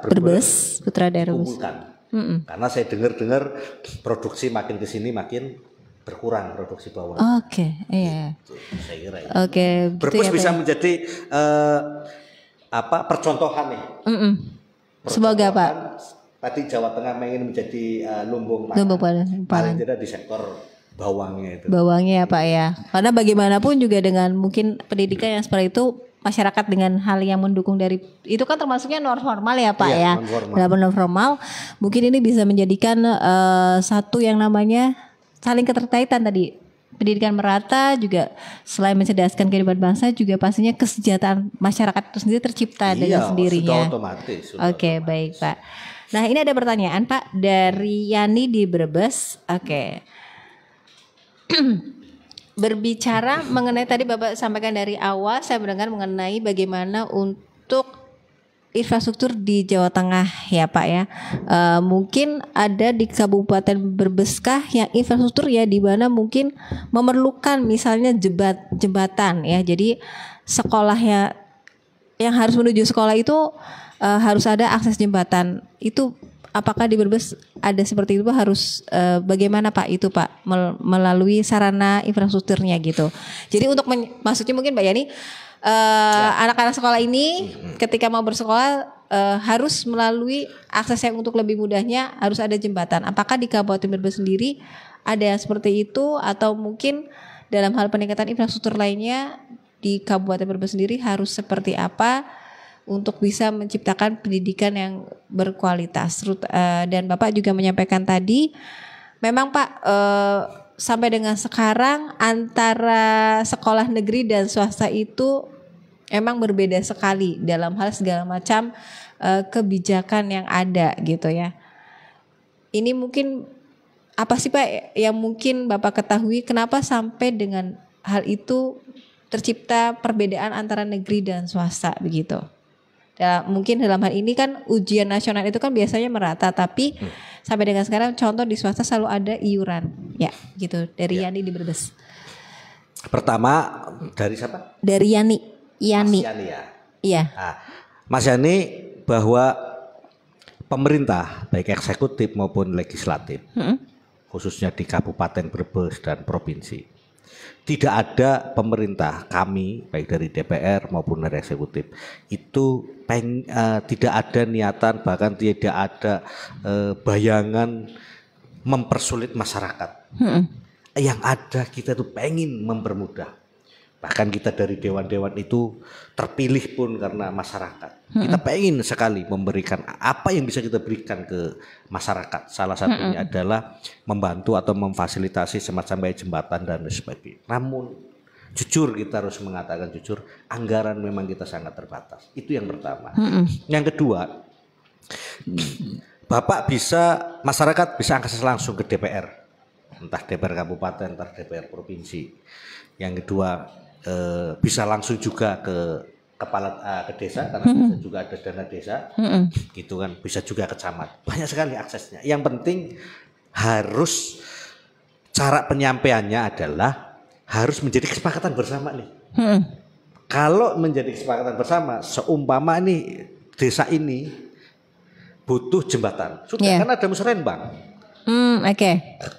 Brebes, Putra Daerah kumpulkan. Karena saya dengar produksi makin kesini makin berkurang produksi bawang. Iya. Gitu, saya kira. Gitu Brebes ya, bisa menjadi percontohan nih. Semoga Pak. Tadi Jawa Tengah ingin menjadi lumbung pangan. Paling tidak di sektor bawangnya itu. Bawangnya ya Pak ya. Karena bagaimanapun juga dengan mungkin pendidikan yang seperti itu, masyarakat dengan hal yang mendukung dari itu kan termasuknya non formal ya Pak ya. Dalam non formal mungkin ini bisa menjadikan satu yang namanya saling keterkaitan tadi. Pendidikan merata juga selain mencerdaskan kehidupan bangsa juga pastinya kesejahteraan masyarakat itu sendiri tercipta dengan sendirinya. Sudah otomatis. Baik Pak. Nah ini ada pertanyaan Pak dari Yani di Brebes. Berbicara mengenai tadi Bapak sampaikan dari awal, saya mendengar mengenai bagaimana untuk infrastruktur di Jawa Tengah ya Pak ya. Mungkin ada di Kabupaten Brebeskah yang infrastruktur ya di mana mungkin memerlukan misalnya jembatan ya. Jadi sekolahnya yang harus menuju sekolah itu harus ada akses jembatan. Itu apakah di Brebes ada seperti itu Pak? Harus bagaimana Pak itu Pak melalui sarana infrastrukturnya gitu. Jadi untuk maksudnya mungkin Mbak Yani anak-anak sekolah ini ketika mau bersekolah harus melalui akses yang untuk lebih mudahnya harus ada jembatan. Apakah di Kabupaten Brebes sendiri ada yang seperti itu atau mungkin dalam hal peningkatan infrastruktur lainnya di Kabupaten Brebes sendiri harus seperti apa untuk bisa menciptakan pendidikan yang berkualitas. Dan Bapak juga menyampaikan tadi, memang Pak sampai dengan sekarang antara sekolah negeri dan swasta itu emang berbeda sekali dalam hal segala macam kebijakan yang ada gitu ya. Ini mungkin apa sih Pak yang mungkin Bapak ketahui kenapa sampai dengan hal itu tercipta perbedaan antara negeri dan swasta begitu? Ya, mungkin dalam hal ini kan ujian nasional itu kan biasanya merata, tapi sampai dengan sekarang contoh di swasta selalu ada iuran, ya gitu. Dari Yani di Brebes. Pertama dari siapa? Dari Yani. Mas Yani ya. Iya. Nah, Mas Yani bahwa pemerintah baik eksekutif maupun legislatif, khususnya di Kabupaten Brebes dan provinsi, tidak ada pemerintah kami baik dari DPR maupun dari eksekutif itu tidak ada niatan bahkan tidak ada bayangan mempersulit masyarakat. yang ada kita tuh pengen mempermudah. Bahkan kita dari dewan-dewan itu terpilih pun karena masyarakat. Kita pengen sekali memberikan apa yang bisa kita berikan ke masyarakat. Salah satunya adalah membantu atau memfasilitasi semacam kayak jembatan dan sebagainya. Namun jujur, kita harus mengatakan jujur, anggaran memang kita sangat terbatas. Itu yang pertama. Yang kedua, masyarakat bisa akses langsung ke DPR. Entah DPR kabupaten, entah DPR provinsi. Yang kedua, bisa langsung juga ke kepala ke desa, karena bisa juga ada dana desa, gitu kan, bisa juga ke camat, banyak sekali aksesnya. Yang penting harus cara penyampaiannya adalah harus menjadi kesepakatan bersama nih. Kalau menjadi kesepakatan bersama, seumpama nih desa ini butuh jembatan, sudah kan ada musrenbang,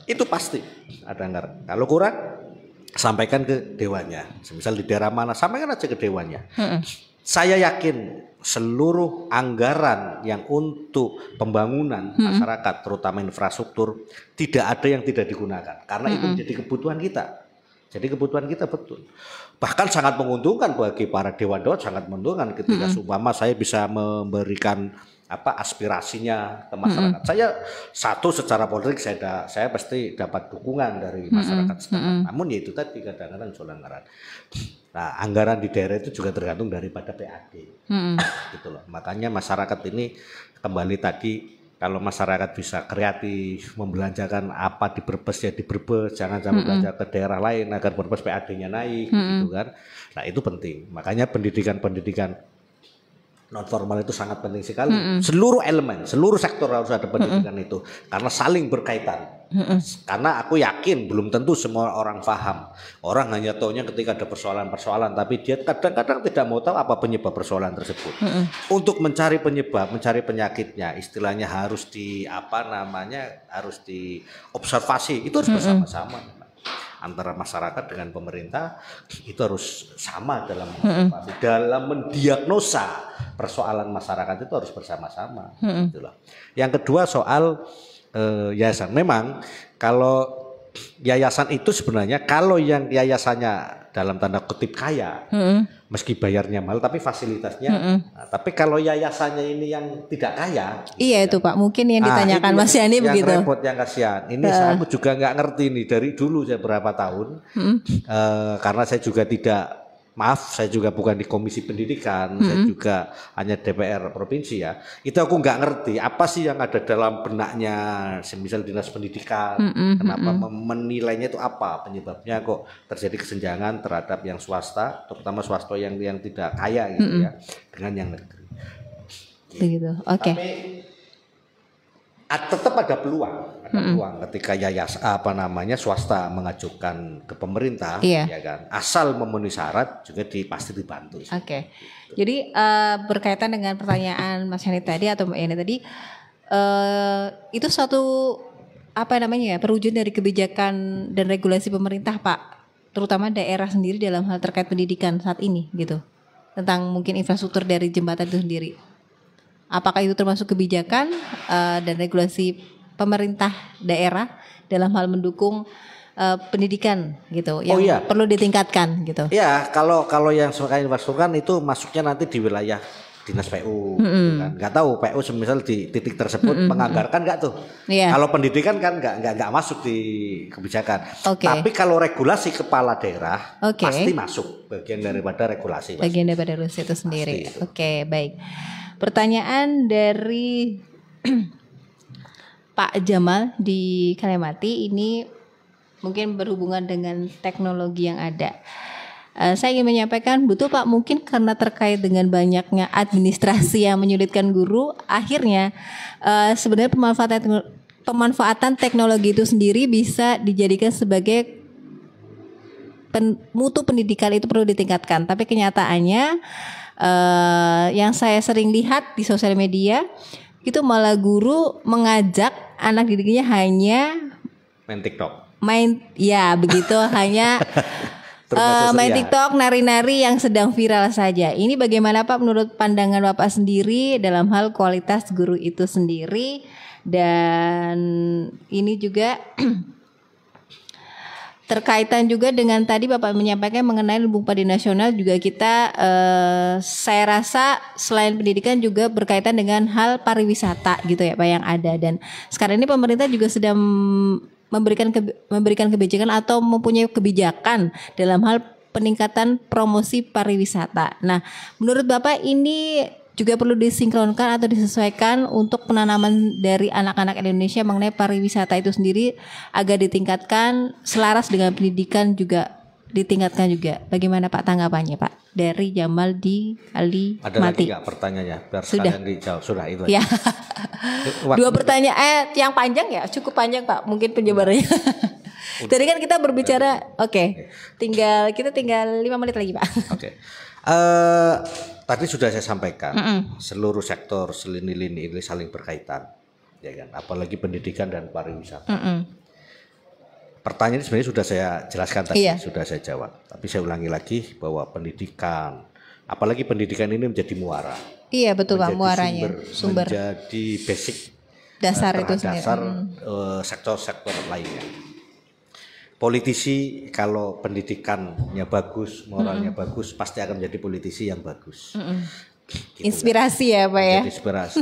itu pasti ada anggaran. Kalau kurang, sampaikan ke dewannya. Misal di daerah mana, sampaikan aja ke dewannya. Saya yakin seluruh anggaran yang untuk pembangunan masyarakat, terutama infrastruktur, tidak ada yang tidak digunakan. Karena itu menjadi kebutuhan kita. Jadi kebutuhan kita betul. Bahkan sangat menguntungkan bagi para dewan-dewan, sangat menguntungkan ketika seumpama saya bisa memberikan aspirasinya ke masyarakat. Saya secara politik saya pasti dapat dukungan dari masyarakat setempat. Namun ya itu tadi kadang-kadang soal anggaran. Nah, anggaran di daerah itu juga tergantung daripada PAD. Gitu loh. Makanya masyarakat ini kembali tadi, kalau masyarakat bisa kreatif membelanjakan apa di Brebes ya di Brebes, jangan sampai belanja ke daerah lain agar Brebes PAD-nya naik, gitu kan. Nah, itu penting. Makanya pendidikan non formal itu sangat penting sekali. Seluruh elemen, seluruh sektor harus ada pendidikan itu, karena saling berkaitan. Karena aku yakin belum tentu semua orang paham. Orang hanya taunya ketika ada persoalan-persoalan, tapi dia kadang-kadang tidak mau tahu apa penyebab persoalan tersebut. Untuk mencari penyebab, mencari penyakitnya, istilahnya harus harus diobservasi. Itu harus bersama-sama. Antara masyarakat dengan pemerintah itu harus sama dalam mendiagnosa persoalan masyarakat, itu harus bersama-sama. Itulah. Yang kedua soal yayasan. Memang kalau yayasan itu sebenarnya, kalau yang yayasannya dalam tanda kutip kaya, meski bayarnya mahal tapi fasilitasnya. Nah, tapi kalau yayasannya ini yang tidak kaya, itu Pak, mungkin yang ditanyakan Mas Yani begitu. Yang repot, yang kasihan. Ini aku juga nggak ngerti nih dari dulu saya berapa tahun, karena saya juga saya juga bukan di komisi pendidikan, saya juga hanya DPR provinsi ya. Itu aku nggak ngerti apa sih yang ada dalam benaknya, semisal dinas pendidikan, kenapa menilainya itu apa, penyebabnya kok terjadi kesenjangan terhadap yang swasta, terutama swasta yang tidak kaya gitu ya, dengan yang negeri. Begitu, oke. Tapi tetap ada peluang ketika swasta mengajukan ke pemerintah, ya kan, asal memenuhi syarat juga pasti dibantu. Oke. Jadi berkaitan dengan pertanyaan Mas Yani tadi atau Mbak Yani tadi, itu suatu perwujudan dari kebijakan dan regulasi pemerintah Pak, terutama daerah sendiri dalam hal terkait pendidikan saat ini gitu, tentang mungkin infrastruktur dari jembatan itu sendiri. Apakah itu termasuk kebijakan dan regulasi pemerintah daerah dalam hal mendukung pendidikan gitu, yang perlu ditingkatkan gitu? Ya, kalau yang soal infrastruktur itu masuknya nanti di wilayah dinas PU, gitu kan. Nggak tahu PU semisal di titik tersebut menganggarkan nggak tuh? Kalau pendidikan kan nggak masuk di kebijakan. Tapi kalau regulasi kepala daerah pasti masuk, bagian daripada regulasi. Bagian daripada regulasi itu sendiri. Oke, baik. Pertanyaan dari Pak Jamal di Kalimati ini mungkin berhubungan dengan teknologi yang ada. Saya ingin menyampaikan, betul Pak, mungkin karena terkait dengan banyaknya administrasi yang menyulitkan guru, akhirnya sebenarnya pemanfaatan teknologi itu sendiri bisa dijadikan sebagai mutu pendidikan itu perlu ditingkatkan. Tapi kenyataannya yang saya sering lihat di sosial media itu malah guru mengajak anak didiknya hanya main TikTok. Hanya main TikTok, nari-nari yang sedang viral saja. Ini bagaimana Pak menurut pandangan Bapak sendiri dalam hal kualitas guru itu sendiri, dan ini juga terkaitan juga dengan tadi Bapak menyampaikan mengenai Lumbung Padi Nasional juga kita saya rasa selain pendidikan juga berkaitan dengan hal pariwisata gitu ya Pak yang ada, dan sekarang ini pemerintah juga sedang memberikan kebijakan atau mempunyai kebijakan dalam hal peningkatan promosi pariwisata. Nah, menurut Bapak ini juga perlu disinkronkan atau disesuaikan untuk penanaman dari anak-anak Indonesia mengenai pariwisata itu sendiri agar ditingkatkan selaras dengan pendidikan juga ditingkatkan juga. Bagaimana Pak tanggapannya Pak? Dari Jamal di Ali Ada Mati. lagi nggak pertanyaannya? Biar Sudah. sekalian dijawab. Sudah itu Ya. Waktu- Dua pertanyaan yang panjang ya, cukup panjang Pak. Mungkin penjabarannya. Tadi kan kita berbicara, oke. Kita tinggal 5 menit lagi Pak. Oke. Tadi sudah saya sampaikan, seluruh sektor selini-lini ini saling berkaitan, ya kan? Apalagi pendidikan dan pariwisata. Pertanyaan ini sebenarnya sudah saya jelaskan tadi, Iya. sudah saya jawab. Tapi saya ulangi lagi bahwa pendidikan, apalagi pendidikan ini menjadi muara. Iya betul Pak, Menjadi muaranya. Sumber menjadi basic dasar itu dasar sendiri. sektor-sektor lainnya. Politisi kalau pendidikannya bagus, moralnya bagus, pasti akan menjadi politisi yang bagus. Inspirasi ya Pak ya. Jadi inspirasi.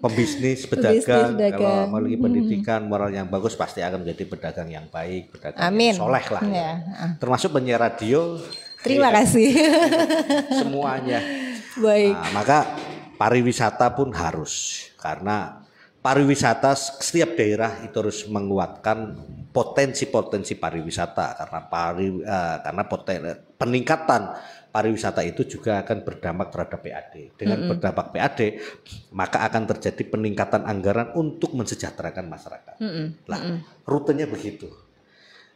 Pembisnis, pedagang, pedagang. kalau memiliki pendidikan, moral yang bagus pasti akan menjadi pedagang yang baik, pedagang Amin. yang soleh lah. Ya. Termasuk penyiar radio. Terima kasih. Semuanya. Baik. Nah, maka pariwisata pun harus, karena pariwisata setiap daerah itu harus menguatkan potensi-potensi pariwisata, karena peningkatan pariwisata itu juga akan berdampak terhadap PAD. Dengan berdampak PAD, maka akan terjadi peningkatan anggaran untuk mensejahterakan masyarakat. Lah, rutenya begitu.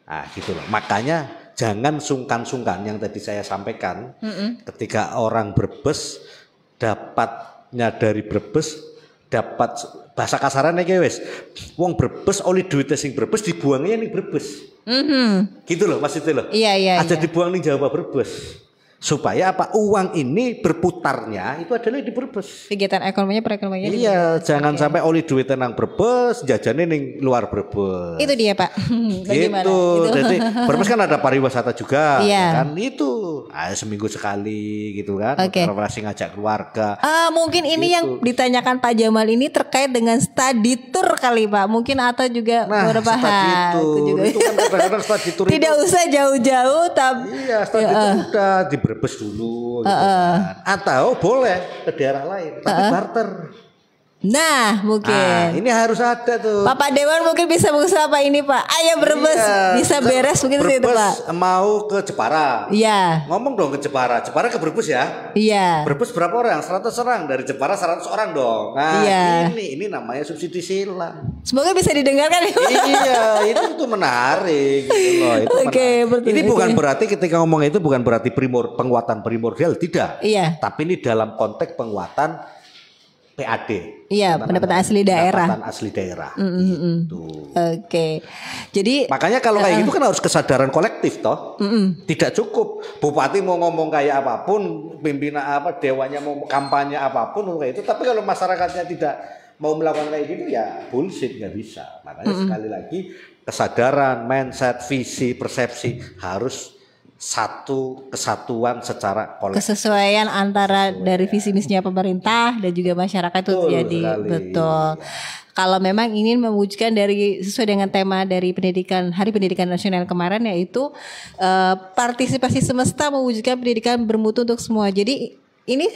Nah, gitu loh. Makanya jangan sungkan-sungkan yang tadi saya sampaikan. Ketika orang Brebes dapatnya dari Brebes, dapat bahasa kasarannya kayak wes, wong Brebes oleh duitnya sing Brebes dibuangnya nih Brebes. Gitu loh maksudnya loh. Iya. Ada dibuang nih Jawa Brebes. Supaya apa? Uang ini berputarnya itu adalah di Brebes. Kegiatan ekonominya, perekonomiannya. Iya, jangan sampai oleh duit nang Brebes, jajannya ning luar Brebes. Itu dia Pak. Bagaimana? Gitu. Jadi Brebes kan ada pariwisata juga, Iya. kan itu seminggu sekali gitu kan. Oke. Refreshing ngajak keluarga. Mungkin ini yang ditanyakan Pak Jamal ini terkait dengan study tour kali Pak. Mungkin atau juga beberapa hal. Itu kan kadang-kadang study tour Tidak itu, usah jauh-jauh tapi iya, study tour udah di Brebes dulu gitu kan. Atau boleh ke daerah lain tapi barter. Nah mungkin Ini harus ada tuh. Bapak Dewan mungkin bisa mengusaha apa ini Pak. Ayo Brebes bisa beres mungkin itu Brebes Pak. mau ke Jepara. Iya. Ngomong dong ke Jepara. Jepara ke Brebes ya. Iya. Brebes berapa orang? 100 orang. Dari Jepara 100 orang dong. Nah, Iya. ini namanya subsidi silang. Semoga bisa didengarkan ya Pak. Iya, itu menarik gitu loh. Itu Oke, menarik. betul. Ini bukan Oke. berarti ketika ngomong itu bukan berarti penguatan primordial, tidak. Iya. Tapi ini dalam konteks penguatan PAD. Iya, pendapatan asli daerah. Pendapatan asli daerah. Oke. Jadi Makanya kalau kayak gitu kan harus kesadaran kolektif toh. Tidak cukup bupati mau ngomong kayak apapun, pimpinan dewannya mau kampanye apapun kayak itu, tapi kalau masyarakatnya tidak mau melakukan kayak gitu ya bullshit, nggak bisa. Makanya sekali lagi kesadaran, mindset, visi, persepsi harus satu kesatuan secara kolektif. kesesuaian antara dari visi misinya pemerintah dan juga masyarakat itu Betul jadi sekali. betul. Kalau memang ingin mewujudkan dari sesuai dengan tema dari Hari Pendidikan Nasional kemarin yaitu partisipasi semesta mewujudkan pendidikan bermutu untuk semua. Jadi ini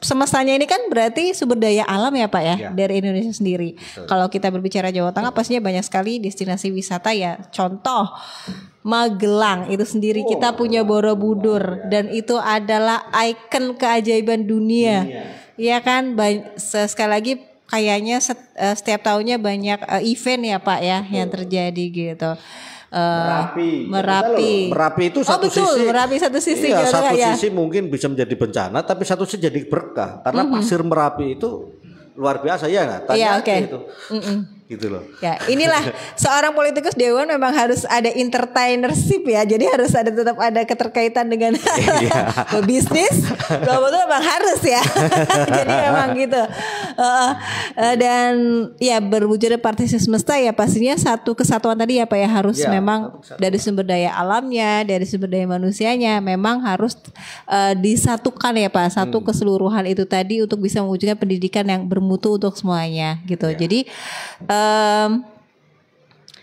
semestanya ini kan berarti sumber daya alam ya Pak ya, dari Indonesia sendiri. Kalau kita berbicara Jawa Tengah pastinya banyak sekali destinasi wisata ya. Contoh Magelang itu sendiri kita punya Borobudur dan itu adalah ikon keajaiban dunia. Iya kan? Sekali lagi kayaknya setiap tahunnya banyak event ya Pak ya yang terjadi gitu. Merapi itu satu sisi. Merapi satu sisi. Iya, Jawa satu Tengah, ya. sisi mungkin bisa menjadi bencana, tapi satu sisi jadi berkah karena pasir Merapi itu luar biasa ya nggak? Tanya Iya, aja oke. itu. gitu loh. Ya, inilah seorang politikus Dewan memang harus ada entertainership ya. Jadi harus tetap ada keterkaitan dengan bisnis. Betul memang harus ya. Jadi memang gitu. Dan ya berwujudnya partisi semesta ya pastinya satu kesatuan tadi ya Pak ya harus memang dari sumber daya alamnya, dari sumber daya manusianya memang harus disatukan ya Pak. Satu keseluruhan itu tadi untuk bisa mewujudkan pendidikan yang bermutu untuk semuanya gitu. Jadi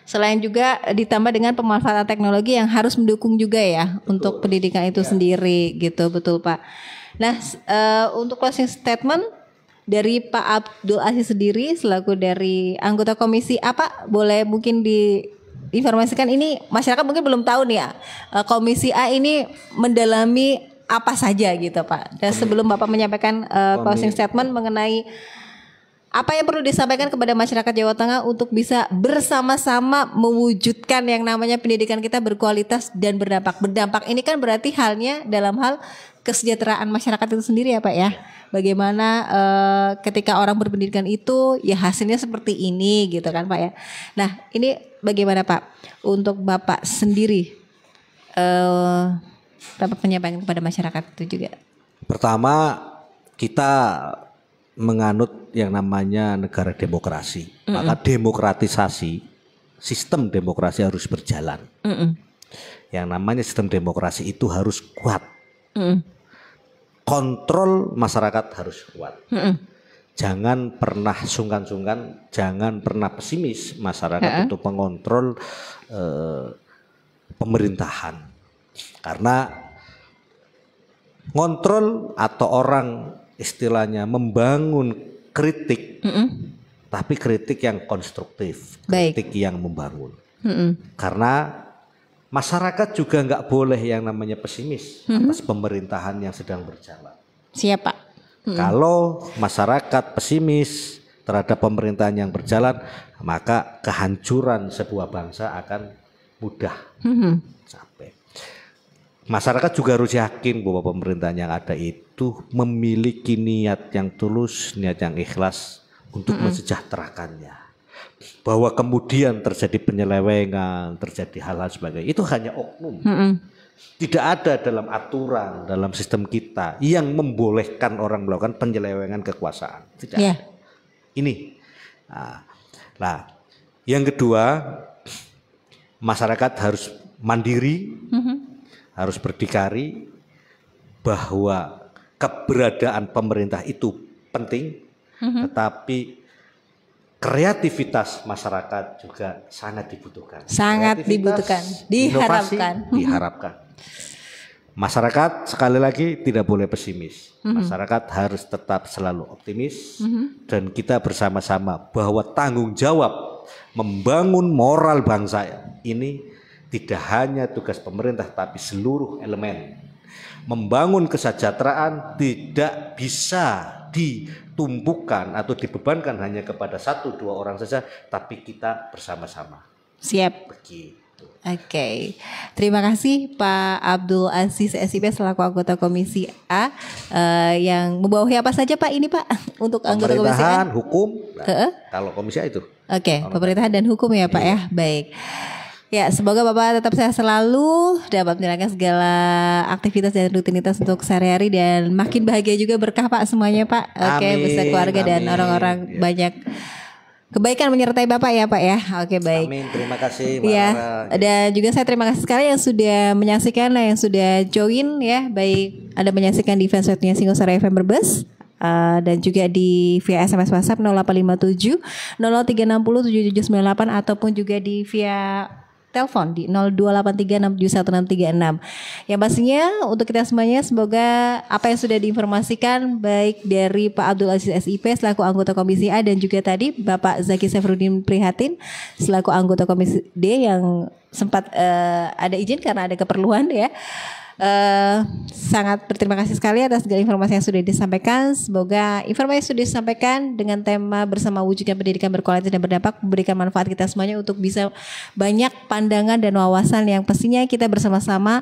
selain juga ditambah dengan pemanfaatan teknologi yang harus mendukung juga ya untuk pendidikan itu sendiri gitu, betul Pak. Nah untuk closing statement dari Pak Abdul Aziz sendiri selaku dari anggota komisi A Pak, boleh mungkin diinformasikan ini masyarakat mungkin belum tahu nih ya komisi A ini mendalami apa saja gitu Pak. Dan sebelum Bapak menyampaikan closing statement mengenai apa yang perlu disampaikan kepada masyarakat Jawa Tengah untuk bisa bersama-sama mewujudkan yang namanya pendidikan kita berkualitas dan berdampak. Berdampak ini kan berarti halnya dalam hal kesejahteraan masyarakat itu sendiri ya Pak ya. Bagaimana ketika orang berpendidikan itu ya hasilnya seperti ini gitu kan Pak ya. Nah ini bagaimana Pak untuk Bapak sendiri Bapak penyampaikan kepada masyarakat itu juga. Pertama kita menganut yang namanya negara demokrasi, maka demokratisasi sistem demokrasi harus berjalan. Yang namanya sistem demokrasi itu harus kuat, kontrol masyarakat harus kuat. Jangan pernah sungkan-sungkan, jangan pernah pesimis masyarakat untuk mengontrol pemerintahan, karena ngontrol atau orang istilahnya membangun kritik, tapi kritik yang konstruktif, kritik yang membangun. Karena masyarakat juga nggak boleh yang namanya pesimis atas pemerintahan yang sedang berjalan. Siapa? Kalau masyarakat pesimis terhadap pemerintahan yang berjalan, maka kehancuran sebuah bangsa akan mudah sampai. Masyarakat juga harus yakin bahwa pemerintahan yang ada itu memiliki niat yang tulus, niat yang ikhlas untuk mensejahterakannya. Bahwa kemudian terjadi penyelewengan, terjadi hal-hal sebagainya, itu hanya oknum. Tidak ada dalam aturan, dalam sistem kita yang membolehkan orang melakukan penyelewengan kekuasaan. Tidak. Ini. Nah, yang kedua, masyarakat harus mandiri, harus berdikari bahwa keberadaan pemerintah itu penting, tetapi kreativitas masyarakat juga sangat dibutuhkan. Sangat dibutuhkan, diharapkan. Masyarakat sekali lagi tidak boleh pesimis. Masyarakat harus tetap selalu optimis dan kita bersama-sama bahwa tanggung jawab membangun moral bangsa ini tidak hanya tugas pemerintah tapi seluruh elemen. Membangun kesejahteraan tidak bisa ditumpukan atau dibebankan hanya kepada 1-2 orang saja, tapi kita bersama-sama. Siap. Begitu. Oke. Terima kasih Pak Abdul Aziz SIP selaku anggota Komisi A yang membawahi apa saja Pak ini Pak untuk anggota Komisi A? Pemerintahan, hukum. Kalau Komisi A itu. Oke, pemerintahan dan hukum ya Pak ya. Baik. Ya, semoga Bapak tetap sehat selalu, dapat menjalankan segala aktivitas dan rutinitas untuk sehari-hari dan makin bahagia juga berkah Pak semuanya Pak. Oke, beserta keluarga dan orang-orang banyak kebaikan menyertai Bapak ya Pak ya. Oke, baik. Amin, terima kasih Mbak ya, Lara. dan juga saya terima kasih sekali yang sudah menyaksikan, yang sudah join ya. Baik, Anda menyaksikan di fansite-nya Singosari FM Brebes. Dan juga di via SMS WhatsApp 0857 0360 7798 ataupun juga di via telepon di 0283671636. Yang pastinya untuk kita semuanya semoga apa yang sudah diinformasikan baik dari Pak Abdul Aziz SIP selaku anggota Komisi A dan juga tadi Bapak Zaki Sefrudin Prihatin selaku anggota Komisi D yang sempat ada izin karena ada keperluan ya. Sangat berterima kasih sekali atas segala informasi yang sudah disampaikan. Semoga informasi yang sudah disampaikan dengan tema bersama wujudkan pendidikan berkualitas dan berdampak memberikan manfaat kita semuanya untuk bisa banyak pandangan dan wawasan yang pastinya kita bersama-sama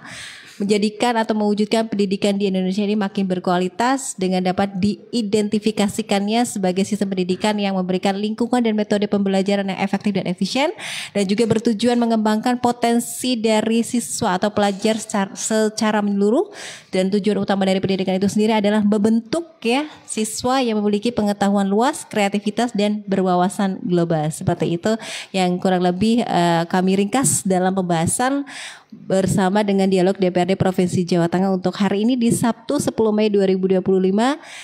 menjadikan atau mewujudkan pendidikan di Indonesia ini makin berkualitas dengan dapat diidentifikasikannya sebagai sistem pendidikan yang memberikan lingkungan dan metode pembelajaran yang efektif dan efisien, dan juga bertujuan mengembangkan potensi dari siswa atau pelajar secara menyeluruh. Dan tujuan utama dari pendidikan itu sendiri adalah membentuk ya siswa yang memiliki pengetahuan luas, kreativitas dan berwawasan global. Seperti itu yang kurang lebih kami ringkas dalam pembahasan bersama dengan Dialog DPRD Provinsi Jawa Tengah untuk hari ini di Sabtu 10 Mei 2025.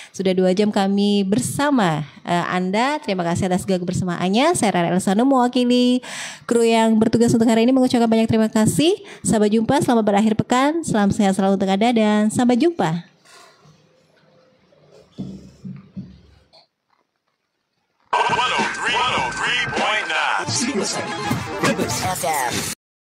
Sudah 2 jam kami bersama Anda. Terima kasih atas kebersamaannya. Saya Rara Elsano mewakili kru yang bertugas untuk hari ini mengucapkan banyak terima kasih. Sampai jumpa, selamat berakhir pekan, salam sehat selalu untuk Anda dan sampai jumpa. 103.9 FM.